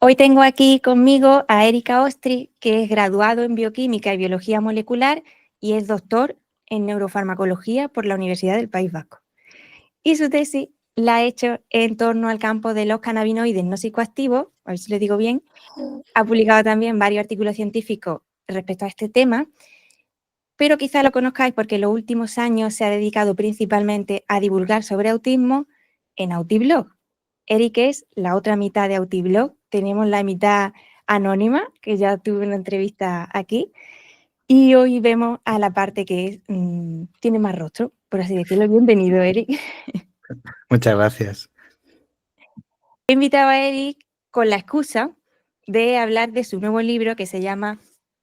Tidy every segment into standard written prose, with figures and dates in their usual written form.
Hoy tengo aquí conmigo a Erika Ostri, que es graduado en Bioquímica y Biología Molecular y es doctor en Neurofarmacología por la Universidad del País Vasco. Y su tesis la ha hecho en torno al campo de los cannabinoides no psicoactivos, a ver si lo digo bien. Ha publicado también varios artículos científicos respecto a este tema, pero quizá lo conozcáis porque en los últimos años se ha dedicado principalmente a divulgar sobre autismo en Autiblog. Eric es la otra mitad de Autiblog. Tenemos la mitad anónima, que ya tuve una entrevista aquí, y hoy vemos a la parte que tiene más rostro, por así decirlo. Bienvenido, Eric. Muchas gracias. He invitado a Eric con la excusa de hablar de su nuevo libro que se llama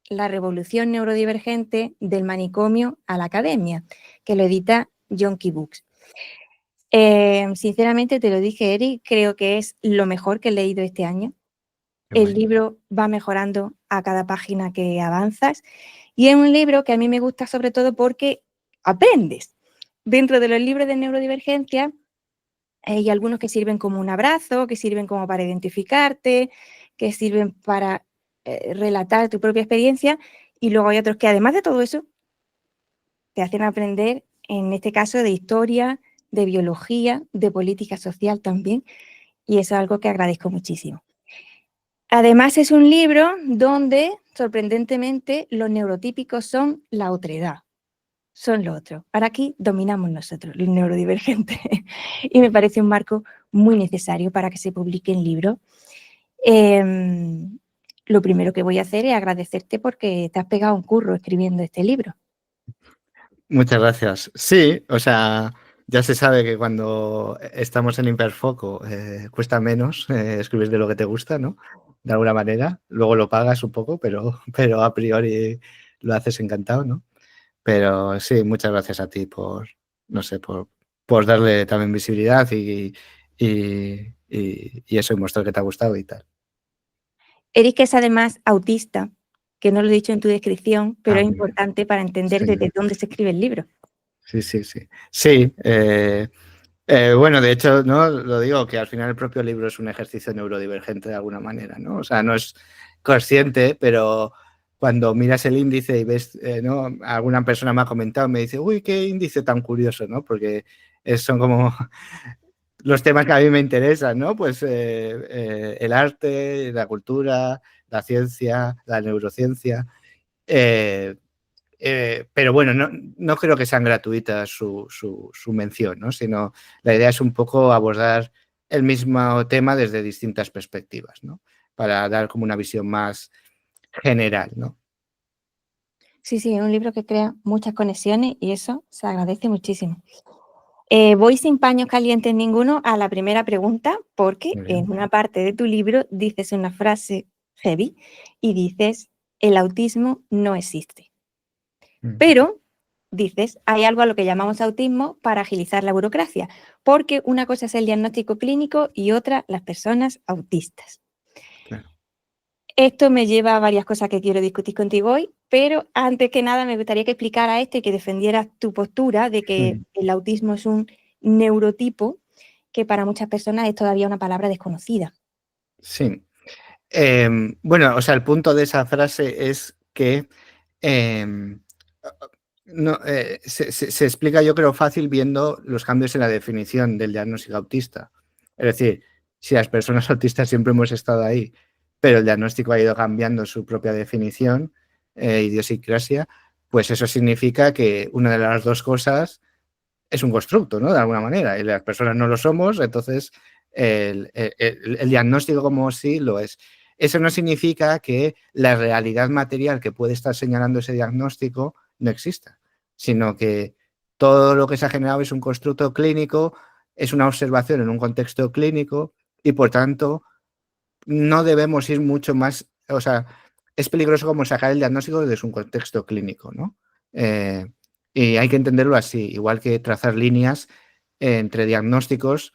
La revolución neurodivergente del manicomio a la academia, que lo edita Yonki Books. Sinceramente, te lo dije, Eric, creo que es lo mejor que he leído este año. El libro va mejorando a cada página que avanzas y es un libro que a mí me gusta sobre todo porque aprendes. Dentro de los libros de neurodivergencia hay algunos que sirven como un abrazo, que sirven como para identificarte, que sirven para relatar tu propia experiencia y luego hay otros que además de todo eso te hacen aprender, en este caso, de historia, de biología, de política social también, y eso es algo que agradezco muchísimo. Además, es un libro donde, sorprendentemente, los neurotípicos son la otredad, son lo otro. Ahora aquí dominamos nosotros, los neurodivergentes, y me parece un marco muy necesario para que se publiquen libros. Lo primero que voy a hacer es agradecerte porque te has pegado un curro escribiendo este libro. Muchas gracias. Sí, o sea, ya se sabe que cuando estamos en hiperfoco cuesta menos escribir de lo que te gusta, ¿no? De alguna manera. Luego lo pagas un poco, pero a priori lo haces encantado, ¿no? Pero sí, muchas gracias a ti por, no sé, por darle también visibilidad y eso, y mostrar que te ha gustado y tal. Eric es además autista, que no lo he dicho en tu descripción, pero es Muy bien. importante para entender Sí, desde dónde se escribe el libro. sí, sí, sí. Sí, bueno, de hecho, ¿no? Lo digo que al final el propio libro es un ejercicio neurodivergente de alguna manera, ¿no? O sea, no es consciente, pero cuando miras el índice y ves, ¿no? Alguna persona me ha comentado, me dice, uy, qué índice tan curioso, ¿no? Porque son como los temas que a mí me interesan, ¿no? Pues el arte, la cultura, la ciencia, la neurociencia. Pero bueno, no creo que sean gratuitas su mención, ¿no? Sino la idea es un poco abordar el mismo tema desde distintas perspectivas, ¿no? Para dar como una visión más general, ¿no? Sí, sí, es un libro que crea muchas conexiones y eso se agradece muchísimo. Voy sin paños calientes ninguno a la primera pregunta porque en una parte de tu libro dices una frase heavy y dices, el autismo no existe. Pero dices, hay algo a lo que llamamos autismo para agilizar la burocracia, porque una cosa es el diagnóstico clínico y otra las personas autistas. Claro. Esto me lleva a varias cosas que quiero discutir contigo hoy, pero antes que nada me gustaría que explicara esto y que defendieras tu postura de que el autismo es un neurotipo que para muchas personas es todavía una palabra desconocida. Sí. Bueno, o sea, el punto de esa frase es que no, se explica, yo creo, fácil viendo los cambios en la definición del diagnóstico autista. Es decir, si las personas autistas siempre hemos estado ahí, pero el diagnóstico ha ido cambiando su propia definición, idiosincrasia, pues eso significa que una de las dos cosas es un constructo, ¿no? De alguna manera, y las personas no lo somos, entonces el diagnóstico como sí lo es. Eso no significa que la realidad material que puede estar señalando ese diagnóstico no exista, sino que todo lo que se ha generado es un constructo clínico, es una observación en un contexto clínico y, por tanto, no debemos ir mucho más, o sea, es peligroso como sacar el diagnóstico desde un contexto clínico, ¿no? Y hay que entenderlo así, igual que trazar líneas entre diagnósticos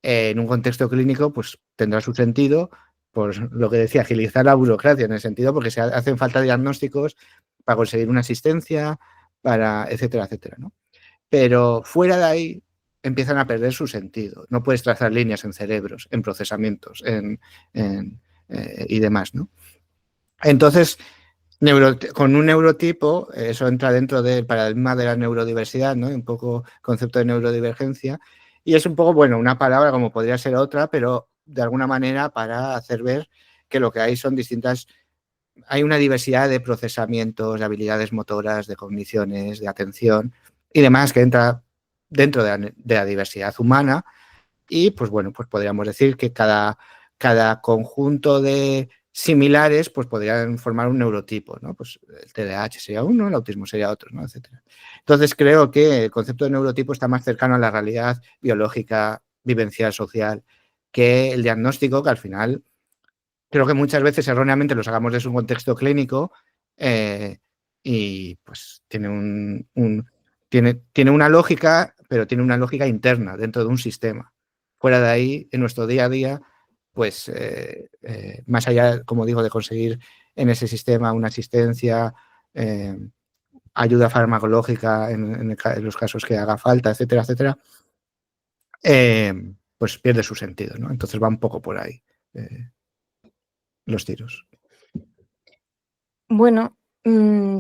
en un contexto clínico, pues tendrá su sentido, por lo que decía, agilizar la burocracia en el sentido porque se hacen falta diagnósticos para conseguir una asistencia, para etcétera, etcétera, ¿no? Pero fuera de ahí empiezan a perder su sentido. No puedes trazar líneas en cerebros, en procesamientos, en y demás, ¿no? Entonces, con un neurotipo, eso entra dentro del paradigma de la neurodiversidad, ¿no? Un poco concepto de neurodivergencia, y es un poco, bueno, una palabra como podría ser otra, pero de alguna manera para hacer ver que lo que hay son hay una diversidad de procesamientos, de habilidades motoras, de cogniciones, de atención y demás que entra dentro de la diversidad humana. Y pues bueno, pues podríamos decir que cada conjunto de similares pues podrían formar un neurotipo, ¿no? Pues el TDAH sería uno, el autismo sería otro, ¿no? Etcétera. Entonces creo que el concepto de neurotipo está más cercano a la realidad biológica, vivencial, social, que el diagnóstico, que al final creo que muchas veces erróneamente lo sacamos de su contexto clínico y pues tiene una lógica, pero tiene una lógica interna dentro de un sistema. Fuera de ahí, en nuestro día a día, pues más allá, como digo, de conseguir en ese sistema una asistencia, ayuda farmacológica en los casos que haga falta, etcétera, etcétera, pues pierde su sentido, ¿no? Entonces va un poco por ahí los tiros. Bueno,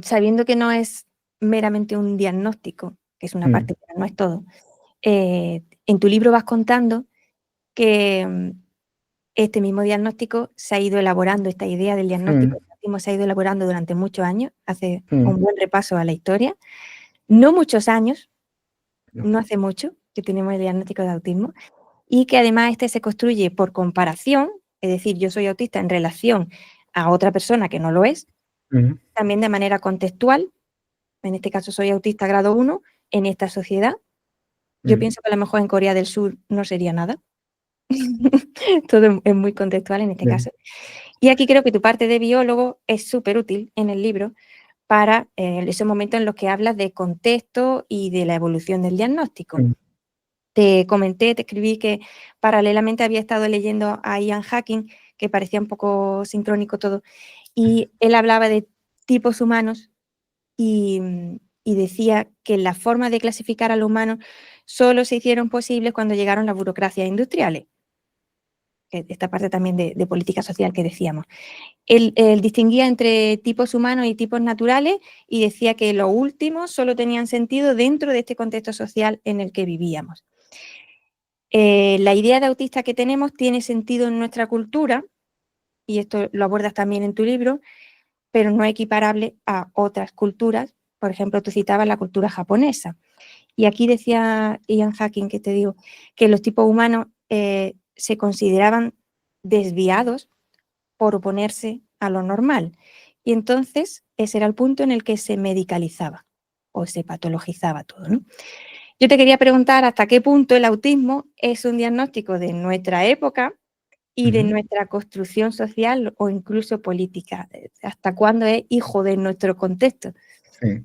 sabiendo que no es meramente un diagnóstico, que es una parte, pero no es todo, en tu libro vas contando que este mismo diagnóstico se ha ido elaborando, esta idea del diagnóstico se ha ido elaborando durante muchos años, hace un buen repaso a la historia, no muchos años, no hace mucho que tenemos el diagnóstico de autismo, y que además este se construye por comparación, es decir, yo soy autista en relación a otra persona que no lo es, también de manera contextual, en este caso soy autista grado 1, en esta sociedad. Yo pienso que a lo mejor en Corea del Sur no sería nada. Todo es muy contextual en este caso. Y aquí creo que tu parte de biólogo es súper útil en el libro para esos momentos en los que hablas de contexto y de la evolución del diagnóstico. Te comenté, te escribí que paralelamente había estado leyendo a Ian Hacking, que parecía un poco sincrónico todo, y él hablaba de tipos humanos y decía que la forma de clasificar a los humanos solo se hicieron posibles cuando llegaron las burocracias industriales. Esta parte también de política social que decíamos. Él distinguía entre tipos humanos y tipos naturales y decía que los últimos solo tenían sentido dentro de este contexto social en el que vivíamos. La idea de autista que tenemos tiene sentido en nuestra cultura, y esto lo abordas también en tu libro, pero no es equiparable a otras culturas. Por ejemplo, tú citabas la cultura japonesa. Y aquí decía Ian Hacking, que te digo, que los tipos humanos se consideraban desviados por oponerse a lo normal. Y entonces ese era el punto en el que se medicalizaba o se patologizaba todo, ¿no? Yo te quería preguntar hasta qué punto el autismo es un diagnóstico de nuestra época y de nuestra construcción social o incluso política. ¿Hasta cuándo es hijo de nuestro contexto? Sí.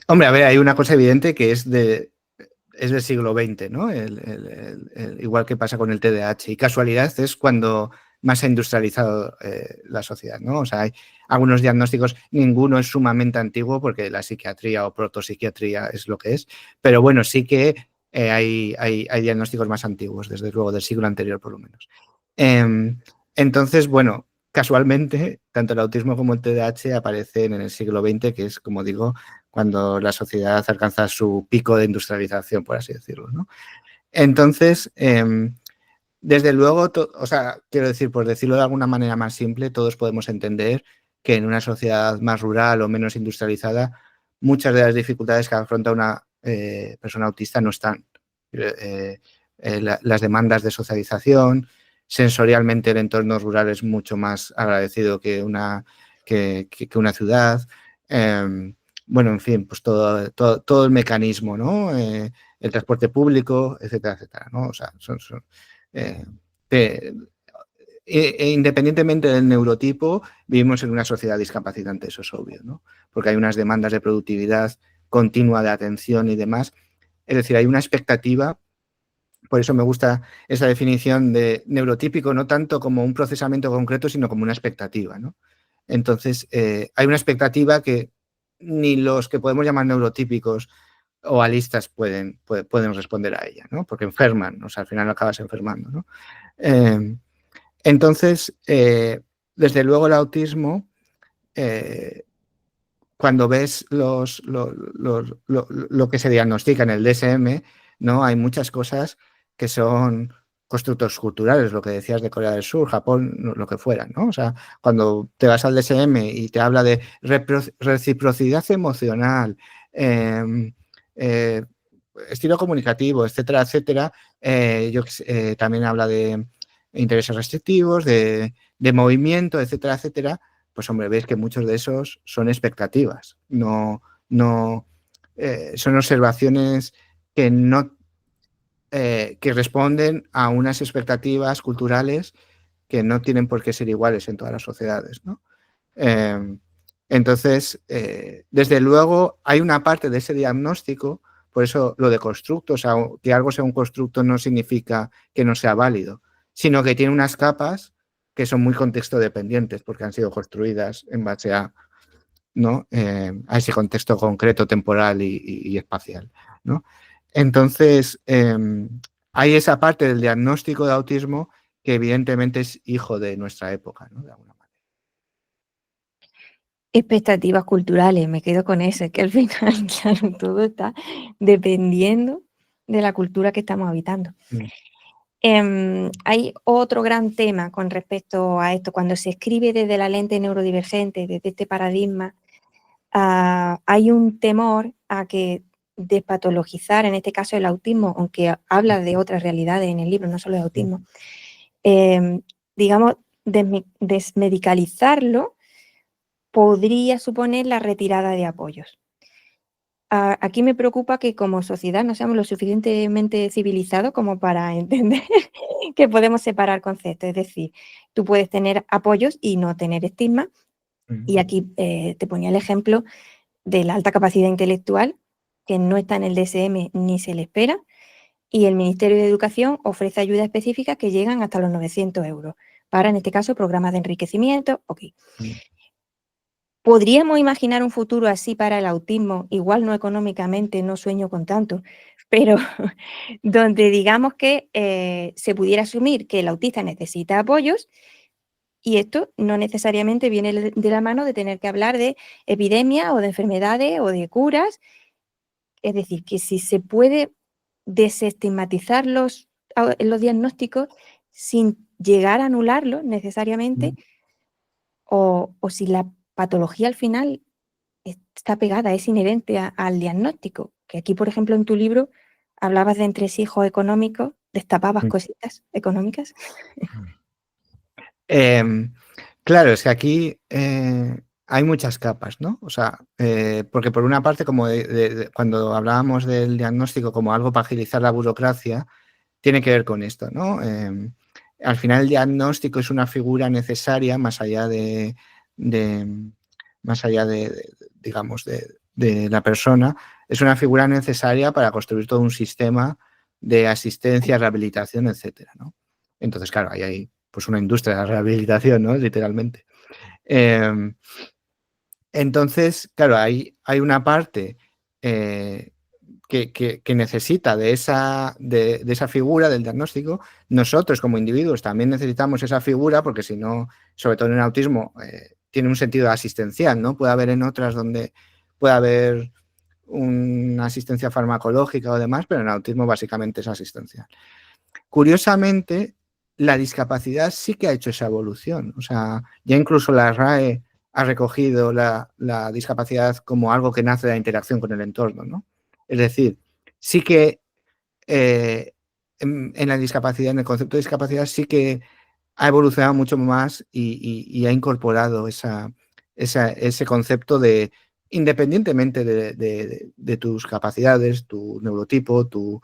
Hombre, a ver, hay una cosa evidente que es del siglo XX, ¿no? Igual que pasa con el TDAH. Y casualidad es cuando más se ha industrializado la sociedad, ¿no? O sea, hay algunos diagnósticos, ninguno es sumamente antiguo porque la psiquiatría o protopsiquiatría es lo que es, pero bueno, sí que hay diagnósticos más antiguos, desde luego, del siglo anterior por lo menos. Entonces, bueno, casualmente, tanto el autismo como el TDAH aparecen en el siglo XX, que es, como digo, cuando la sociedad alcanza su pico de industrialización, por así decirlo, ¿no? Entonces, desde luego, o sea, quiero decir, por decirlo de alguna manera más simple, todos podemos entender que en una sociedad más rural o menos industrializada, muchas de las dificultades que afronta una persona autista no están. Las demandas de socialización, sensorialmente el entorno rural es mucho más agradecido que una ciudad. Bueno, en fin, pues todo el mecanismo, ¿no? El transporte público, etcétera, etcétera, ¿no? O sea, independientemente del neurotipo, vivimos en una sociedad discapacitante, eso es obvio, ¿no? Porque hay unas demandas de productividad continua, de atención y demás. Es decir, hay una expectativa. Por eso me gusta esa definición de neurotípico, no tanto como un procesamiento concreto, sino como una expectativa, ¿no? Entonces, hay una expectativa que ni los que podemos llamar neurotípicos o alistas pueden responder a ella, ¿no? Porque enferman, o sea, al final acabas enfermando, ¿no? Entonces, desde luego el autismo, cuando ves lo que se diagnostica en el DSM, ¿no? Hay muchas cosas que son constructos culturales, lo que decías de Corea del Sur, Japón, lo que fuera, ¿no? O sea, cuando te vas al DSM y te habla de reciprocidad emocional, eh, estilo comunicativo, etcétera, etcétera, también habla de intereses restrictivos, de movimiento, etcétera, etcétera, pues hombre, ves que muchos de esos son expectativas, no son observaciones que no que responden a unas expectativas culturales que no tienen por qué ser iguales en todas las sociedades, ¿no? Entonces, desde luego, hay una parte de ese diagnóstico, por eso lo de constructo, o sea, que algo sea un constructo no significa que no sea válido, sino que tiene unas capas que son muy contexto dependientes porque han sido construidas en base a, ¿no? A ese contexto concreto, temporal y espacial, ¿no? Entonces, hay esa parte del diagnóstico de autismo que evidentemente es hijo de nuestra época, ¿no? De alguna manera. Expectativas culturales, me quedo con eso, que al final, claro, todo está dependiendo de la cultura que estamos habitando. Hay otro gran tema con respecto a esto. Cuando se escribe desde la lente neurodivergente, desde este paradigma, hay un temor a que despatologizar, en este caso el autismo, aunque habla de otras realidades en el libro, no solo de autismo, digamos, desmedicalizarlo podría suponer la retirada de apoyos. Aquí me preocupa que como sociedad no seamos lo suficientemente civilizados como para entender que podemos separar conceptos. Es decir, tú puedes tener apoyos y no tener estigma. Y aquí te ponía el ejemplo de la alta capacidad intelectual, que no está en el DSM ni se le espera, y el Ministerio de Educación ofrece ayudas específicas que llegan hasta los 900 euros para, en este caso, programas de enriquecimiento. Ok. ¿Podríamos imaginar un futuro así para el autismo? Igual no económicamente, no sueño con tanto, pero donde digamos que se pudiera asumir que el autista necesita apoyos y esto no necesariamente viene de la mano de tener que hablar de epidemias o de enfermedades o de curas. Es decir, que si se puede desestigmatizar los diagnósticos sin llegar a anularlos necesariamente, o si la patología al final está pegada, es inherente al diagnóstico. Que aquí, por ejemplo, en tu libro hablabas de entresijos económicos, destapabas cositas económicas. Claro, es que aquí hay muchas capas, ¿no? O sea, porque por una parte, como cuando hablábamos del diagnóstico como algo para agilizar la burocracia, tiene que ver con esto, ¿no? Al final el diagnóstico es una figura necesaria más allá digamos, de la persona, es una figura necesaria para construir todo un sistema de asistencia, rehabilitación, etcétera, ¿no? Entonces, claro, ahí hay pues una industria de la rehabilitación, ¿no? Literalmente. Entonces, claro, hay una parte que necesita de esa figura del diagnóstico. Nosotros como individuos también necesitamos esa figura porque si no, sobre todo en el autismo, tiene un sentido asistencial, ¿no? Puede haber en otras donde puede haber una asistencia farmacológica o demás, pero en el autismo básicamente es asistencial. Curiosamente, la discapacidad sí que ha hecho esa evolución. O sea, ya incluso la RAE ha recogido la discapacidad como algo que nace de la interacción con el entorno, ¿no? Es decir, sí que en la discapacidad, en el concepto de discapacidad, sí que ha evolucionado mucho más y ha incorporado ese concepto de, independientemente de tus capacidades, tu neurotipo, tu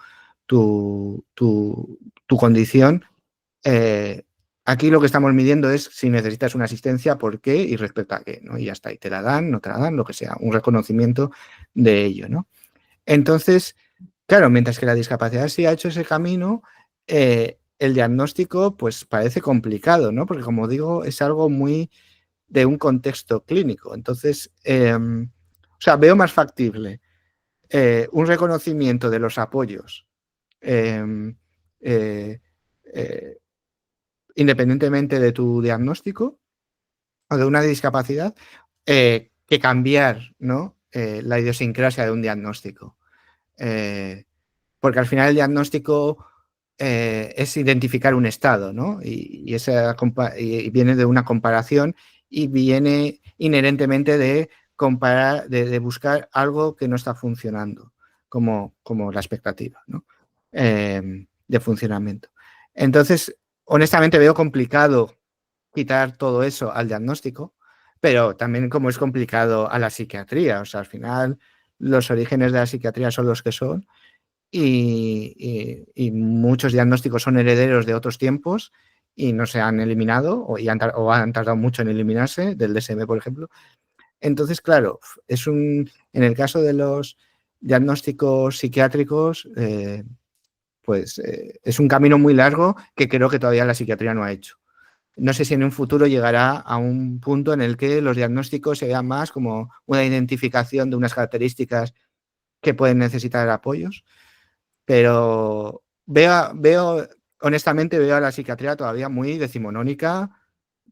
condición, aquí lo que estamos midiendo es si necesitas una asistencia, por qué y respecto a qué, ¿no? Y ya está, y te la dan, no te la dan, lo que sea, un reconocimiento de ello, ¿no? Entonces, claro, mientras que la discapacidad sí ha hecho ese camino, el diagnóstico pues parece complicado, ¿no? Porque como digo, es algo muy de un contexto clínico. Entonces, o sea, veo más factible un reconocimiento de los apoyos eh, eh, independientemente de tu diagnóstico o de una discapacidad, que cambiar, ¿no? La idiosincrasia de un diagnóstico. Porque al final el diagnóstico es identificar un estado, ¿no? Y viene de una comparación y viene inherentemente de comparar, de buscar algo que no está funcionando, como la expectativa, ¿no? De funcionamiento. Entonces, honestamente veo complicado quitar todo eso al diagnóstico, pero también como es complicado a la psiquiatría. O sea, al final los orígenes de la psiquiatría son los que son y muchos diagnósticos son herederos de otros tiempos y no se han eliminado o han tardado mucho en eliminarse, del DSM, por ejemplo. Entonces, claro, en el caso de los diagnósticos psiquiátricos, es un camino muy largo que creo que todavía la psiquiatría no ha hecho. No sé si en un futuro llegará a un punto en el que los diagnósticos se vean más como una identificación de unas características que pueden necesitar apoyos, pero honestamente veo a la psiquiatría todavía muy decimonónica,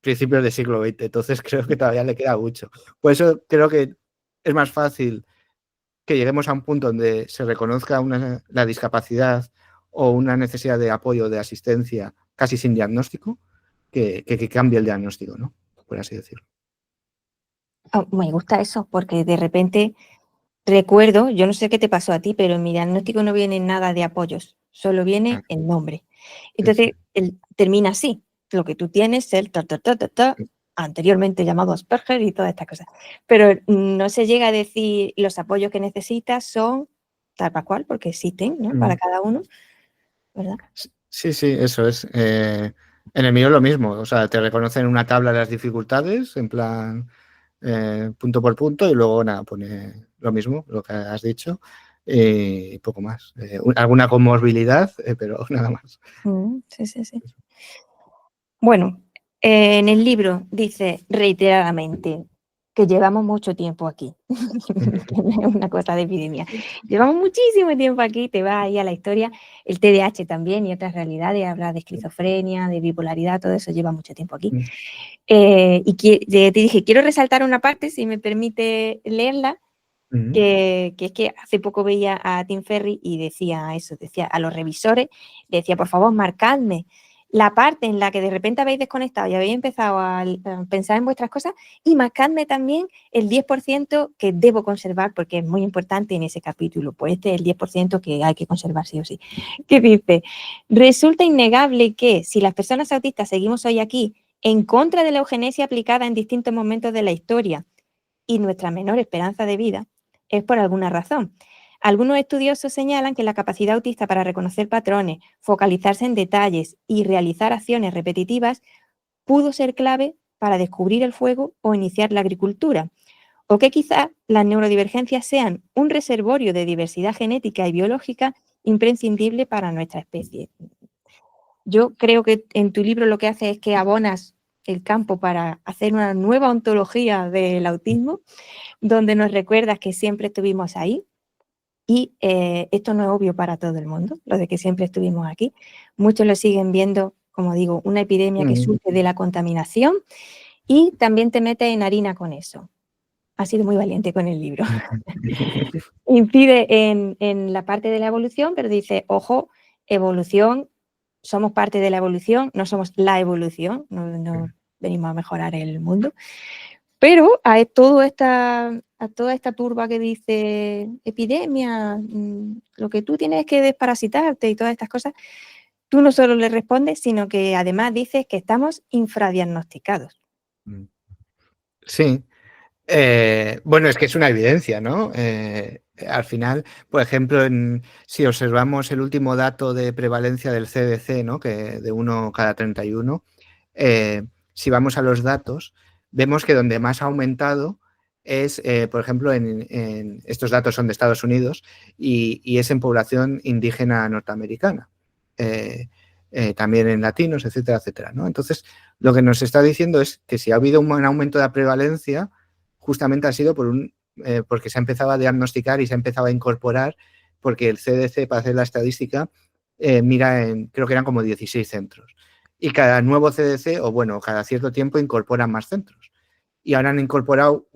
principios del siglo XX, entonces creo que todavía le queda mucho. Por eso creo que es más fácil que lleguemos a un punto donde se reconozca la discapacidad o una necesidad de apoyo, de asistencia, casi sin diagnóstico, que cambie el diagnóstico, ¿no? Por así decirlo. Me gusta eso, porque de repente recuerdo, yo no sé qué te pasó a ti, pero en mi diagnóstico no viene nada de apoyos, solo viene el nombre. Entonces, termina así, lo que tú tienes, anteriormente llamado Asperger y todas estas cosas. Pero no se llega a decir los apoyos que necesitas son tal para cual, porque existen, ¿no? Para cada uno, ¿verdad? Sí, eso es. En el mío es lo mismo, o sea, te reconocen una tabla de las dificultades, en plan punto por punto, y luego nada, pone lo mismo, lo que has dicho, y poco más. Alguna comorbilidad, pero nada más. Sí. Bueno, en el libro dice reiteradamente que llevamos mucho tiempo aquí, que no es una cosa de epidemia. Llevamos muchísimo tiempo aquí, te vas ahí a la historia, el TDAH también y otras realidades, habla de esquizofrenia, de bipolaridad, todo eso lleva mucho tiempo aquí. Te dije, quiero resaltar una parte, si me permite leerla, que es que hace poco veía a Tim Ferry y decía eso, decía a los revisores, decía, por favor, marcadme la parte en la que de repente habéis desconectado y habéis empezado a pensar en vuestras cosas y marcadme también el 10% que debo conservar porque es muy importante en ese capítulo, pues este es el 10% que hay que conservar sí o sí. Que dice, resulta innegable que si las personas autistas seguimos hoy aquí en contra de la eugenesia aplicada en distintos momentos de la historia y nuestra menor esperanza de vida, es por alguna razón. Algunos estudiosos señalan que la capacidad autista para reconocer patrones, focalizarse en detalles y realizar acciones repetitivas pudo ser clave para descubrir el fuego o iniciar la agricultura, o que quizá las neurodivergencias sean un reservorio de diversidad genética y biológica imprescindible para nuestra especie. Yo creo que en tu libro lo que haces es que abonas el campo para hacer una nueva ontología del autismo, donde nos recuerdas que siempre estuvimos ahí, y esto no es obvio para todo el mundo, lo de que siempre estuvimos aquí. Muchos lo siguen viendo, como digo, una epidemia que surge de la contaminación y también te metes en harina con eso. Has sido muy valiente con el libro. Incide en la parte de la evolución, pero dice, ojo, evolución, somos parte de la evolución, no somos la evolución, no venimos a mejorar el mundo. Pero a toda esta turba que dice epidemia, lo que tú tienes es que desparasitarte y todas estas cosas, tú no solo le respondes, sino que además dices que estamos infradiagnosticados. Sí. Bueno, es que es una evidencia, ¿no? Al final, por ejemplo, si observamos el último dato de prevalencia del CDC, ¿no? Que de 1 cada 31, si vamos a los datos, vemos que donde más ha aumentado es, por ejemplo, estos datos son de Estados Unidos y es en población indígena norteamericana. También en latinos, etcétera, etcétera, ¿no? Entonces, lo que nos está diciendo es que si ha habido un aumento de la prevalencia, justamente ha sido porque se ha empezado a diagnosticar y se ha empezado a incorporar, porque el CDC, para hacer la estadística, mira creo que eran como 16 centros. y cada nuevo CDC, o bueno, cada cierto tiempo incorporan más centros. Y ahora han incorporado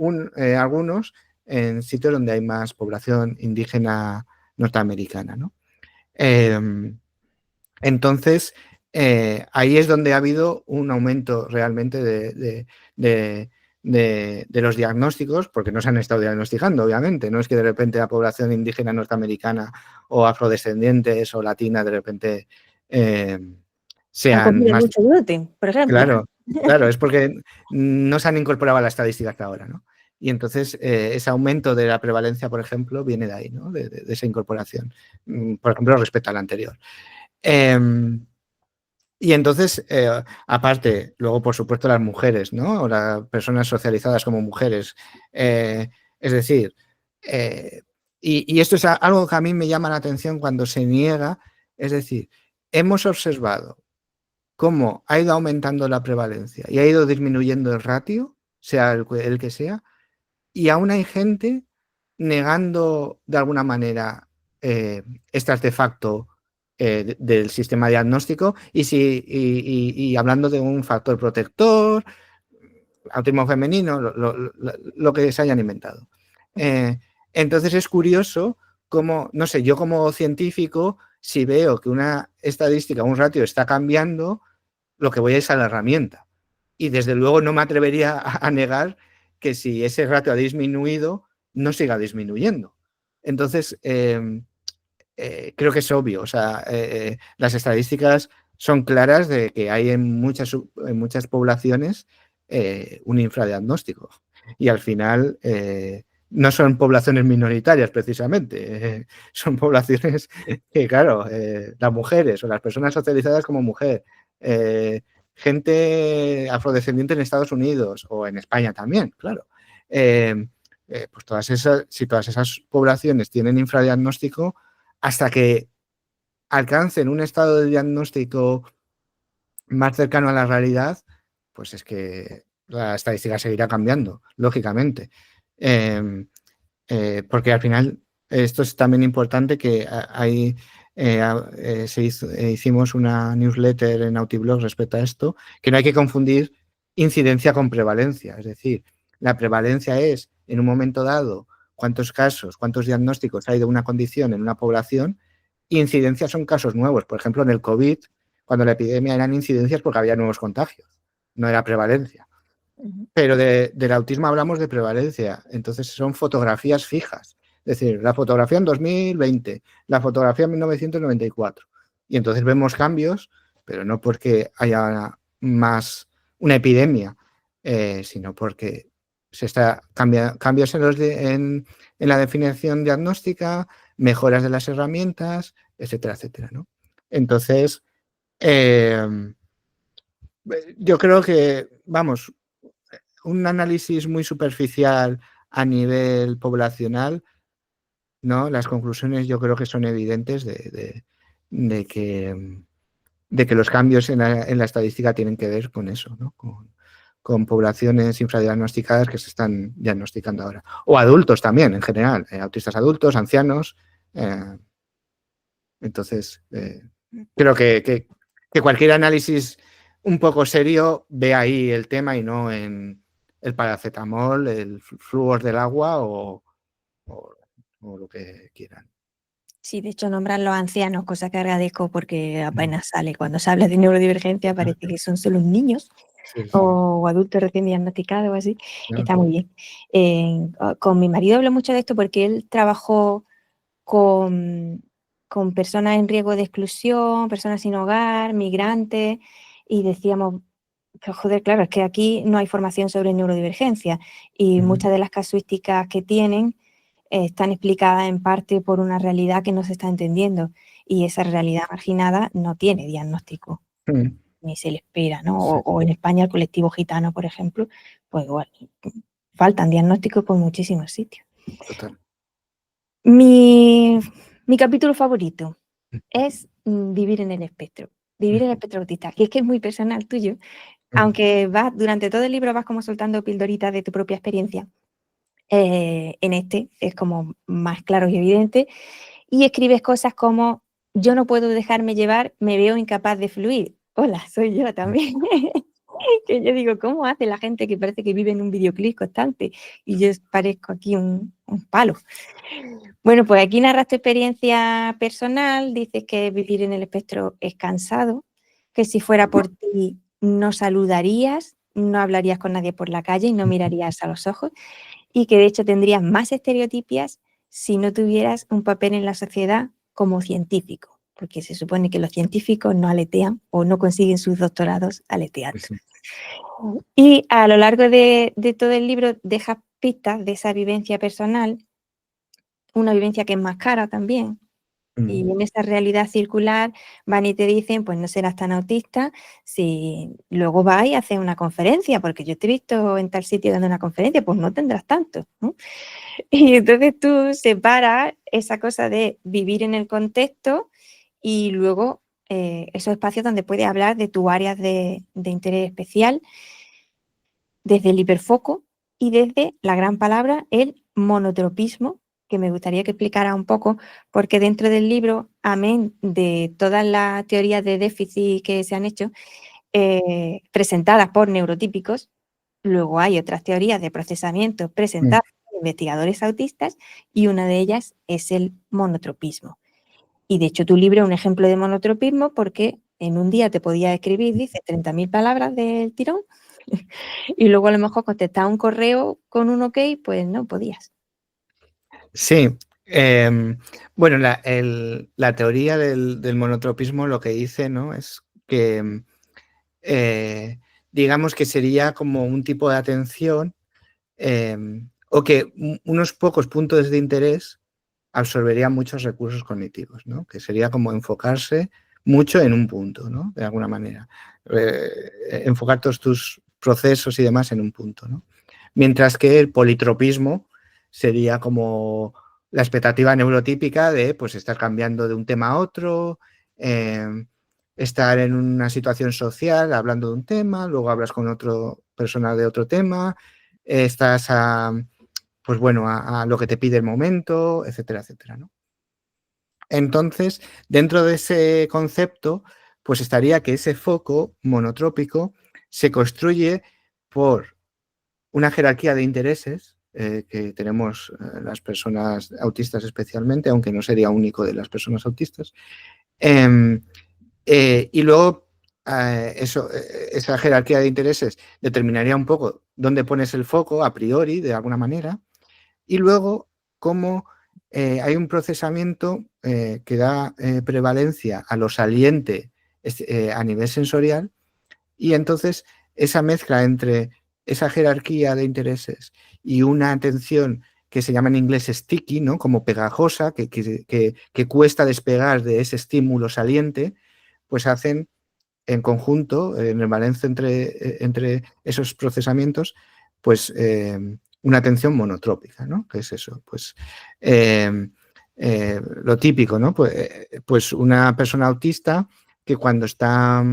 algunos en sitios donde hay más población indígena norteamericana, ¿no? Entonces, ahí es donde ha habido un aumento realmente de los diagnósticos, porque no se han estado diagnosticando, obviamente. No es que de repente la población indígena norteamericana o afrodescendientes o latina de repente Han sean comido más... mucho gluten, por ejemplo. Claro, claro, es porque no se han incorporado a la estadística hasta ahora, ¿no? Y entonces ese aumento de la prevalencia, por ejemplo, viene de ahí, ¿no? De esa incorporación, por ejemplo, respecto a la anterior. Y entonces, aparte, luego, por supuesto, las mujeres, ¿no? O las personas socializadas como mujeres. Es decir, y esto es algo que a mí me llama la atención cuando se niega. Es decir, hemos observado cómo ha ido aumentando la prevalencia y ha ido disminuyendo el ratio, sea el que sea, y aún hay gente negando de alguna manera estas de facto del sistema diagnóstico y hablando de un factor protector, autismo femenino, lo que se hayan inventado. Entonces es curioso cómo, no sé, yo como científico, si veo que una estadística, un ratio está cambiando, lo que voy es a la herramienta. Y desde luego no me atrevería a negar que si ese ratio ha disminuido, no siga disminuyendo. Entonces, creo que es obvio. O sea, las estadísticas son claras de que hay en muchas poblaciones un infradiagnóstico. Y al final no son poblaciones minoritarias precisamente, son poblaciones que, claro, las mujeres o las personas socializadas como mujer, gente afrodescendiente en Estados Unidos o en España también, claro. Pues si todas esas poblaciones tienen infradiagnóstico, hasta que alcancen un estado de diagnóstico más cercano a la realidad, pues es que la estadística seguirá cambiando, lógicamente. Porque al final esto es también importante que hay, hicimos una newsletter en Autiblog respecto a esto, que no hay que confundir incidencia con prevalencia. Es decir, la prevalencia es en un momento dado cuántos casos, cuántos diagnósticos hay de una condición en una población. Incidencia son casos nuevos. Por ejemplo, en el COVID, cuando la epidemia eran incidencias porque había nuevos contagios, no era prevalencia. Pero del autismo hablamos de prevalencia, entonces son fotografías fijas. Es decir, la fotografía en 2020, la fotografía en 1994. Y entonces vemos cambios, pero no porque haya más una epidemia, sino porque se está cambios en la definición diagnóstica, mejoras de las herramientas, etcétera, etcétera, ¿no? Entonces, yo creo que, vamos, un análisis muy superficial a nivel poblacional, ¿no? Las conclusiones yo creo que son evidentes de que los cambios en la estadística tienen que ver con eso, ¿no? Con poblaciones infradiagnosticadas que se están diagnosticando ahora. O adultos también, en general, autistas adultos, ancianos. Entonces, creo que cualquier análisis un poco serio ve ahí el tema y no en el paracetamol, el flúor del agua o lo que quieran. Sí, de hecho nombran los ancianos, cosa que agradezco porque apenas sale. Cuando se habla de neurodivergencia parece que son solo niños Sí, sí. o adultos recién diagnosticados o así. ¿No? Está muy bien. Con mi marido hablo mucho de esto porque él trabajó con personas en riesgo de exclusión, personas sin hogar, migrantes, y decíamos, que, joder, claro, es que aquí no hay formación sobre neurodivergencia y muchas de las casuísticas que tienen están explicadas en parte por una realidad que no se está entendiendo y esa realidad marginada no tiene diagnóstico, ni se le espera, ¿no? Sí, O en España el colectivo gitano, por ejemplo, pues igual, faltan diagnósticos por muchísimos sitios. total. Mi capítulo favorito es vivir en el espectro. Vivir en el espectro autista, que es es muy personal tuyo, aunque vas durante todo el libro vas como soltando pildoritas de tu propia experiencia. En este es como más claro y evidente y escribes cosas como yo no puedo dejarme llevar, me veo incapaz de fluir. Hola, soy yo también. Que yo digo, ¿cómo hace la gente que parece que vive en un videoclip constante? Y yo parezco aquí un palo. Bueno, pues aquí narras tu experiencia personal, dices que vivir en el espectro es cansado, que si fuera por ti no saludarías, no hablarías con nadie por la calle y no mirarías a los ojos, y que de hecho tendrías más estereotipias si no tuvieras un papel en la sociedad como científico, porque se supone que los científicos no aletean o no consiguen sus doctorados aleteando. Sí. Y a lo largo de todo el libro dejas pistas de esa vivencia personal, una vivencia que es más cara también. Y en esa realidad circular van y te dicen, pues no serás tan autista si luego vas y haces una conferencia, porque yo te he visto en tal sitio dando una conferencia, pues no tendrás tanto, ¿no? Y entonces tú separas esa cosa de vivir en el contexto y luego esos espacios donde puedes hablar de tu área de interés especial, desde el hiperfoco y desde la gran palabra, el monotropismo, que me gustaría que explicara un poco, porque dentro del libro, amén de todas las teorías de déficit que se han hecho, presentadas por neurotípicos, luego hay otras teorías de procesamiento presentadas por investigadores autistas y una de ellas es el monotropismo. Y de hecho tu libro es un ejemplo de monotropismo porque en un día te podía escribir, dice, 30.000 palabras del tirón y luego a lo mejor contestar un correo con un ok, pues no podías. Sí, bueno, la teoría del monotropismo lo que dice, ¿no? Es que digamos que sería como un tipo de atención o que unos pocos puntos de interés absorberían muchos recursos cognitivos, ¿no? Que sería como enfocarse mucho en un punto, ¿no? De alguna manera. Enfocar todos tus procesos y demás en un punto, ¿no? Mientras que el politropismo sería como la expectativa neurotípica de pues estar cambiando de un tema a otro, estar en una situación social hablando de un tema, luego hablas con otra persona de otro tema, estás pues bueno, a lo que te pide el momento, etcétera, etcétera, ¿no? Entonces, dentro de ese concepto, pues estaría que ese foco monotrópico se construye por una jerarquía de intereses que tenemos las personas autistas especialmente, aunque no sería único de las personas autistas. Y luego esa jerarquía de intereses determinaría un poco dónde pones el foco a priori, de alguna manera, y luego cómo hay un procesamiento que da prevalencia a lo saliente a nivel sensorial, y entonces esa mezcla entre esa jerarquía de intereses y una atención que se llama en inglés sticky, ¿no? Como pegajosa, que cuesta despegar de ese estímulo saliente, pues hacen en conjunto, en el balance entre esos procesamientos, pues una atención monotrópica, ¿no? ¿Qué es eso? Pues lo típico, ¿no? Pues una persona autista que cuando está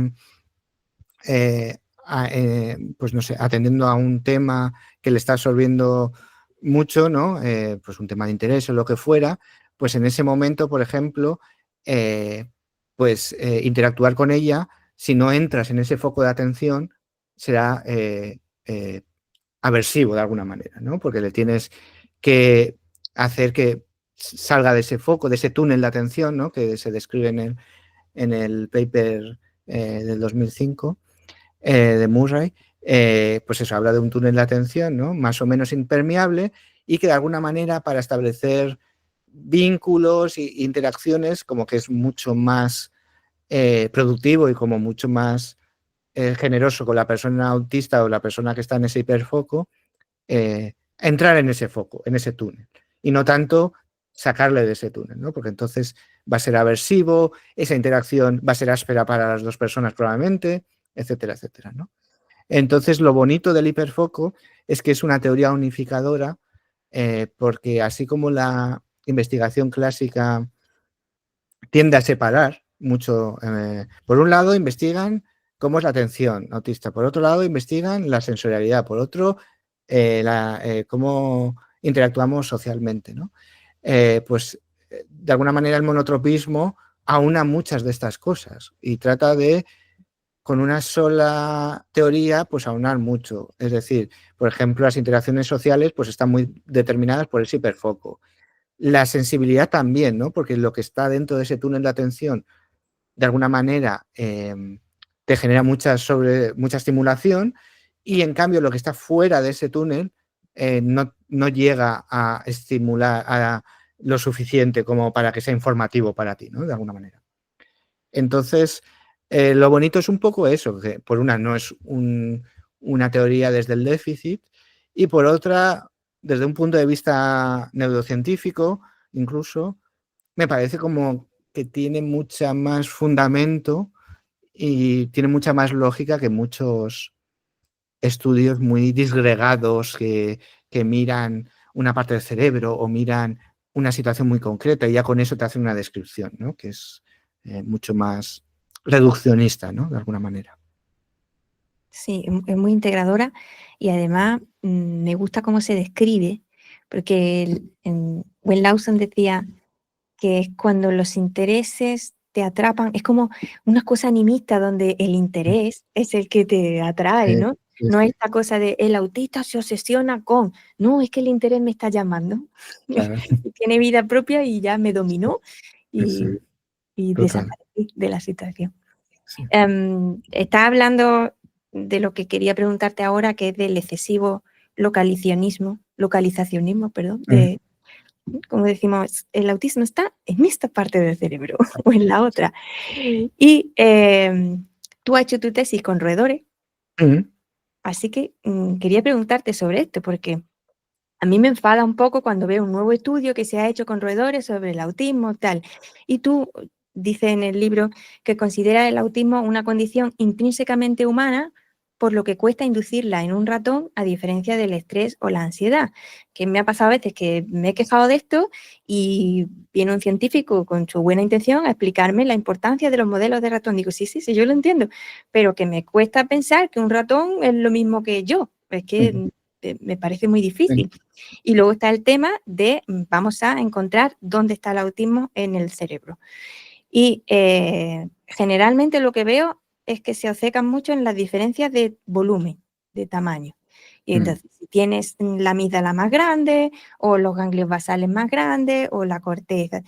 pues no sé, atendiendo a un tema que le está absorbiendo mucho, ¿no? Pues un tema de interés o lo que fuera, pues en ese momento, por ejemplo, pues interactuar con ella, si no entras en ese foco de atención, será aversivo de alguna manera, ¿no? Porque le tienes que hacer que salga de ese foco, de ese túnel de atención, ¿no? Que se describe en el paper del 2005 de Murray, pues eso, habla de un túnel de atención, ¿no? Más o menos impermeable y que de alguna manera para establecer vínculos e interacciones como que es mucho más productivo y como mucho más generoso con la persona autista o la persona que está en ese hiperfoco, entrar en ese foco, en ese túnel, y no tanto sacarle de ese túnel, ¿no? Porque entonces va a ser aversivo, esa interacción va a ser áspera para las dos personas probablemente, etcétera, etcétera, ¿no? Entonces, lo bonito del hiperfoco es que es una teoría unificadora, porque así como la investigación clásica tiende a separar mucho, por un lado investigan cómo es la atención autista, por otro lado investigan la sensorialidad, por otro, cómo interactuamos socialmente, ¿no? Pues de alguna manera el monotropismo aúna muchas de estas cosas y trata de con una sola teoría, pues aunar mucho. Es decir, por ejemplo, las interacciones sociales pues están muy determinadas por ese hiperfoco. La sensibilidad también, ¿no? Porque lo que está dentro de ese túnel de atención, de alguna manera, te genera mucha estimulación, y en cambio lo que está fuera de ese túnel no llega a estimular lo suficiente como para que sea informativo para ti, ¿no? De alguna manera. Entonces, lo bonito es un poco eso, que por una no es una teoría desde el déficit, y por otra, desde un punto de vista neurocientífico, incluso, me parece como que tiene mucha más fundamento y tiene mucha más lógica que muchos estudios muy disgregados que miran una parte del cerebro o miran una situación muy concreta y ya con eso te hacen una descripción, ¿no? Que es mucho más reduccionista, ¿no? De alguna manera. Sí, es muy integradora y además me gusta cómo se describe, porque Wayne Lawson decía que es cuando los intereses te atrapan, es como una cosa animista donde el interés es el que te atrae, Sí, ¿no? sí, No es sí, esta cosa de el autista se obsesiona con, no, es que el interés me está llamando, claro. tiene vida propia y ya me dominó Sí, sí, y total. desaparecí de la situación. Sí. Estaba hablando de lo que quería preguntarte ahora, que es del excesivo localizacionismo, perdón, de, como decimos, el autismo está en esta parte del cerebro o en la otra. Y tú has hecho tu tesis con roedores, así que quería preguntarte sobre esto, porque a mí me enfada un poco cuando veo un nuevo estudio que se ha hecho con roedores sobre el autismo, tal. Y tú dices en el libro que considera el autismo una condición intrínsecamente humana, por lo que cuesta inducirla en un ratón, a diferencia del estrés o la ansiedad. Que me ha pasado a veces que me he quejado de esto y viene un científico con su buena intención a explicarme la importancia de los modelos de ratón. Digo, sí, sí, sí, yo lo entiendo, pero que me cuesta pensar que un ratón es lo mismo que yo. Es que me parece muy difícil. Y luego está el tema de vamos a encontrar dónde está el autismo en el cerebro. Y generalmente lo que veo es que se obcecan mucho en las diferencias de volumen, de tamaño. Y entonces, si tienes la amígdala más grande, o los ganglios basales más grandes, o la corteza,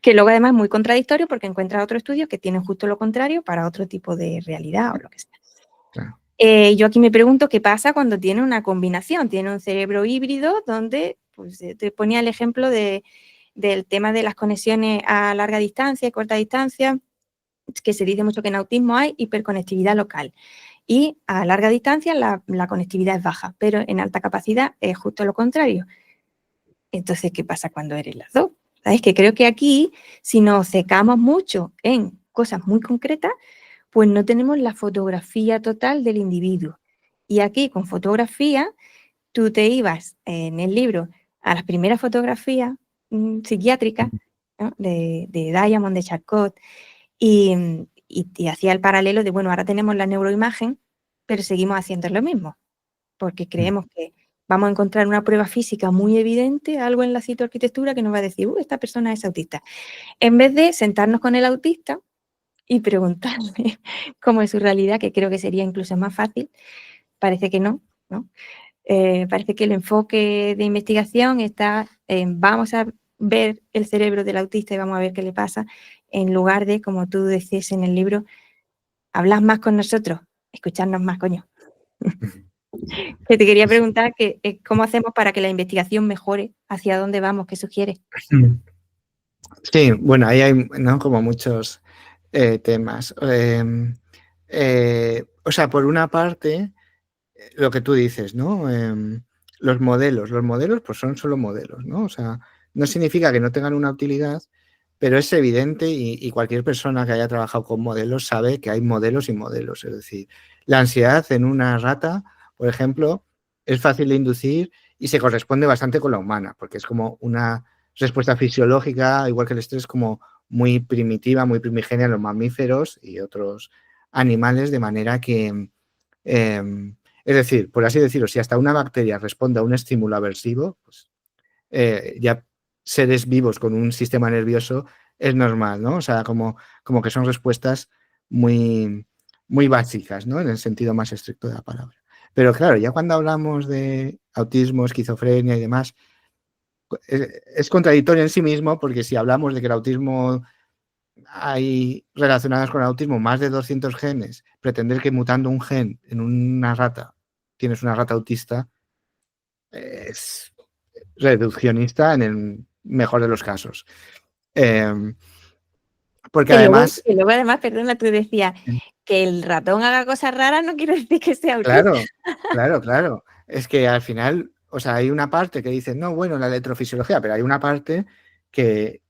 que luego además es muy contradictorio porque encuentras otros estudios que tienen justo lo contrario para otro tipo de realidad o lo que sea. Claro. Yo aquí me pregunto qué pasa cuando tiene una combinación, tiene un cerebro híbrido donde, pues te ponía el ejemplo del tema de las conexiones a larga distancia y corta distancia, que se dice mucho que en autismo hay hiperconectividad local y a larga distancia la conectividad es baja, pero en alta capacidad es justo lo contrario. Entonces, ¿qué pasa cuando eres las dos? ¿Sabes? Que creo que aquí, si nos secamos mucho en cosas muy concretas, pues no tenemos la fotografía total del individuo. Y aquí con fotografía, tú te ibas en el libro a las primeras fotografías psiquiátricas, ¿no? de Diamond, de Charcot, y hacía el paralelo de, bueno, ahora tenemos la neuroimagen, pero seguimos haciendo lo mismo, porque creemos que vamos a encontrar una prueba física muy evidente, algo en la citoarquitectura que nos va a decir, esta persona es autista. En vez de sentarnos con el autista y preguntarle cómo es su realidad, que creo que sería incluso más fácil, parece que no, ¿no? Parece que el enfoque de investigación está en vamos a ver el cerebro del autista y vamos a ver qué le pasa, en lugar de, como tú decís en el libro, hablar más con nosotros, escucharnos más, coño. Que te quería preguntar que, cómo hacemos para que la investigación mejore, hacia dónde vamos, qué sugiere. Sí, bueno, ahí hay, ¿no? Como muchos temas. O sea, por una parte, lo que tú dices, ¿no? Los modelos pues son solo modelos, ¿no? O sea, no significa que no tengan una utilidad, pero es evidente y cualquier persona que haya trabajado con modelos sabe que hay modelos y modelos. Es decir, la ansiedad en una rata, por ejemplo, es fácil de inducir y se corresponde bastante con la humana, porque es como una respuesta fisiológica, igual que el estrés, como muy primitiva, muy primigenia en los mamíferos y otros animales, de manera que... es decir, por así decirlo, si hasta una bacteria responde a un estímulo aversivo, pues ya seres vivos con un sistema nervioso es normal, ¿no? O sea, como que son respuestas muy, muy básicas, ¿no? En el sentido más estricto de la palabra. Pero claro, ya cuando hablamos de autismo, esquizofrenia y demás, es contradictorio en sí mismo, porque si hablamos de que el autismo hay relacionadas con el autismo más de 200 genes, pretender que mutando un gen en una rata tienes una rata autista es reduccionista en el mejor de los casos. Porque además... Que luego además, perdona, tú decías que el ratón haga cosas raras no quiere decir que sea autista. Claro, claro, claro. Es que al final, o sea, hay una parte que dice, no, bueno, la electrofisiología, pero hay una parte que,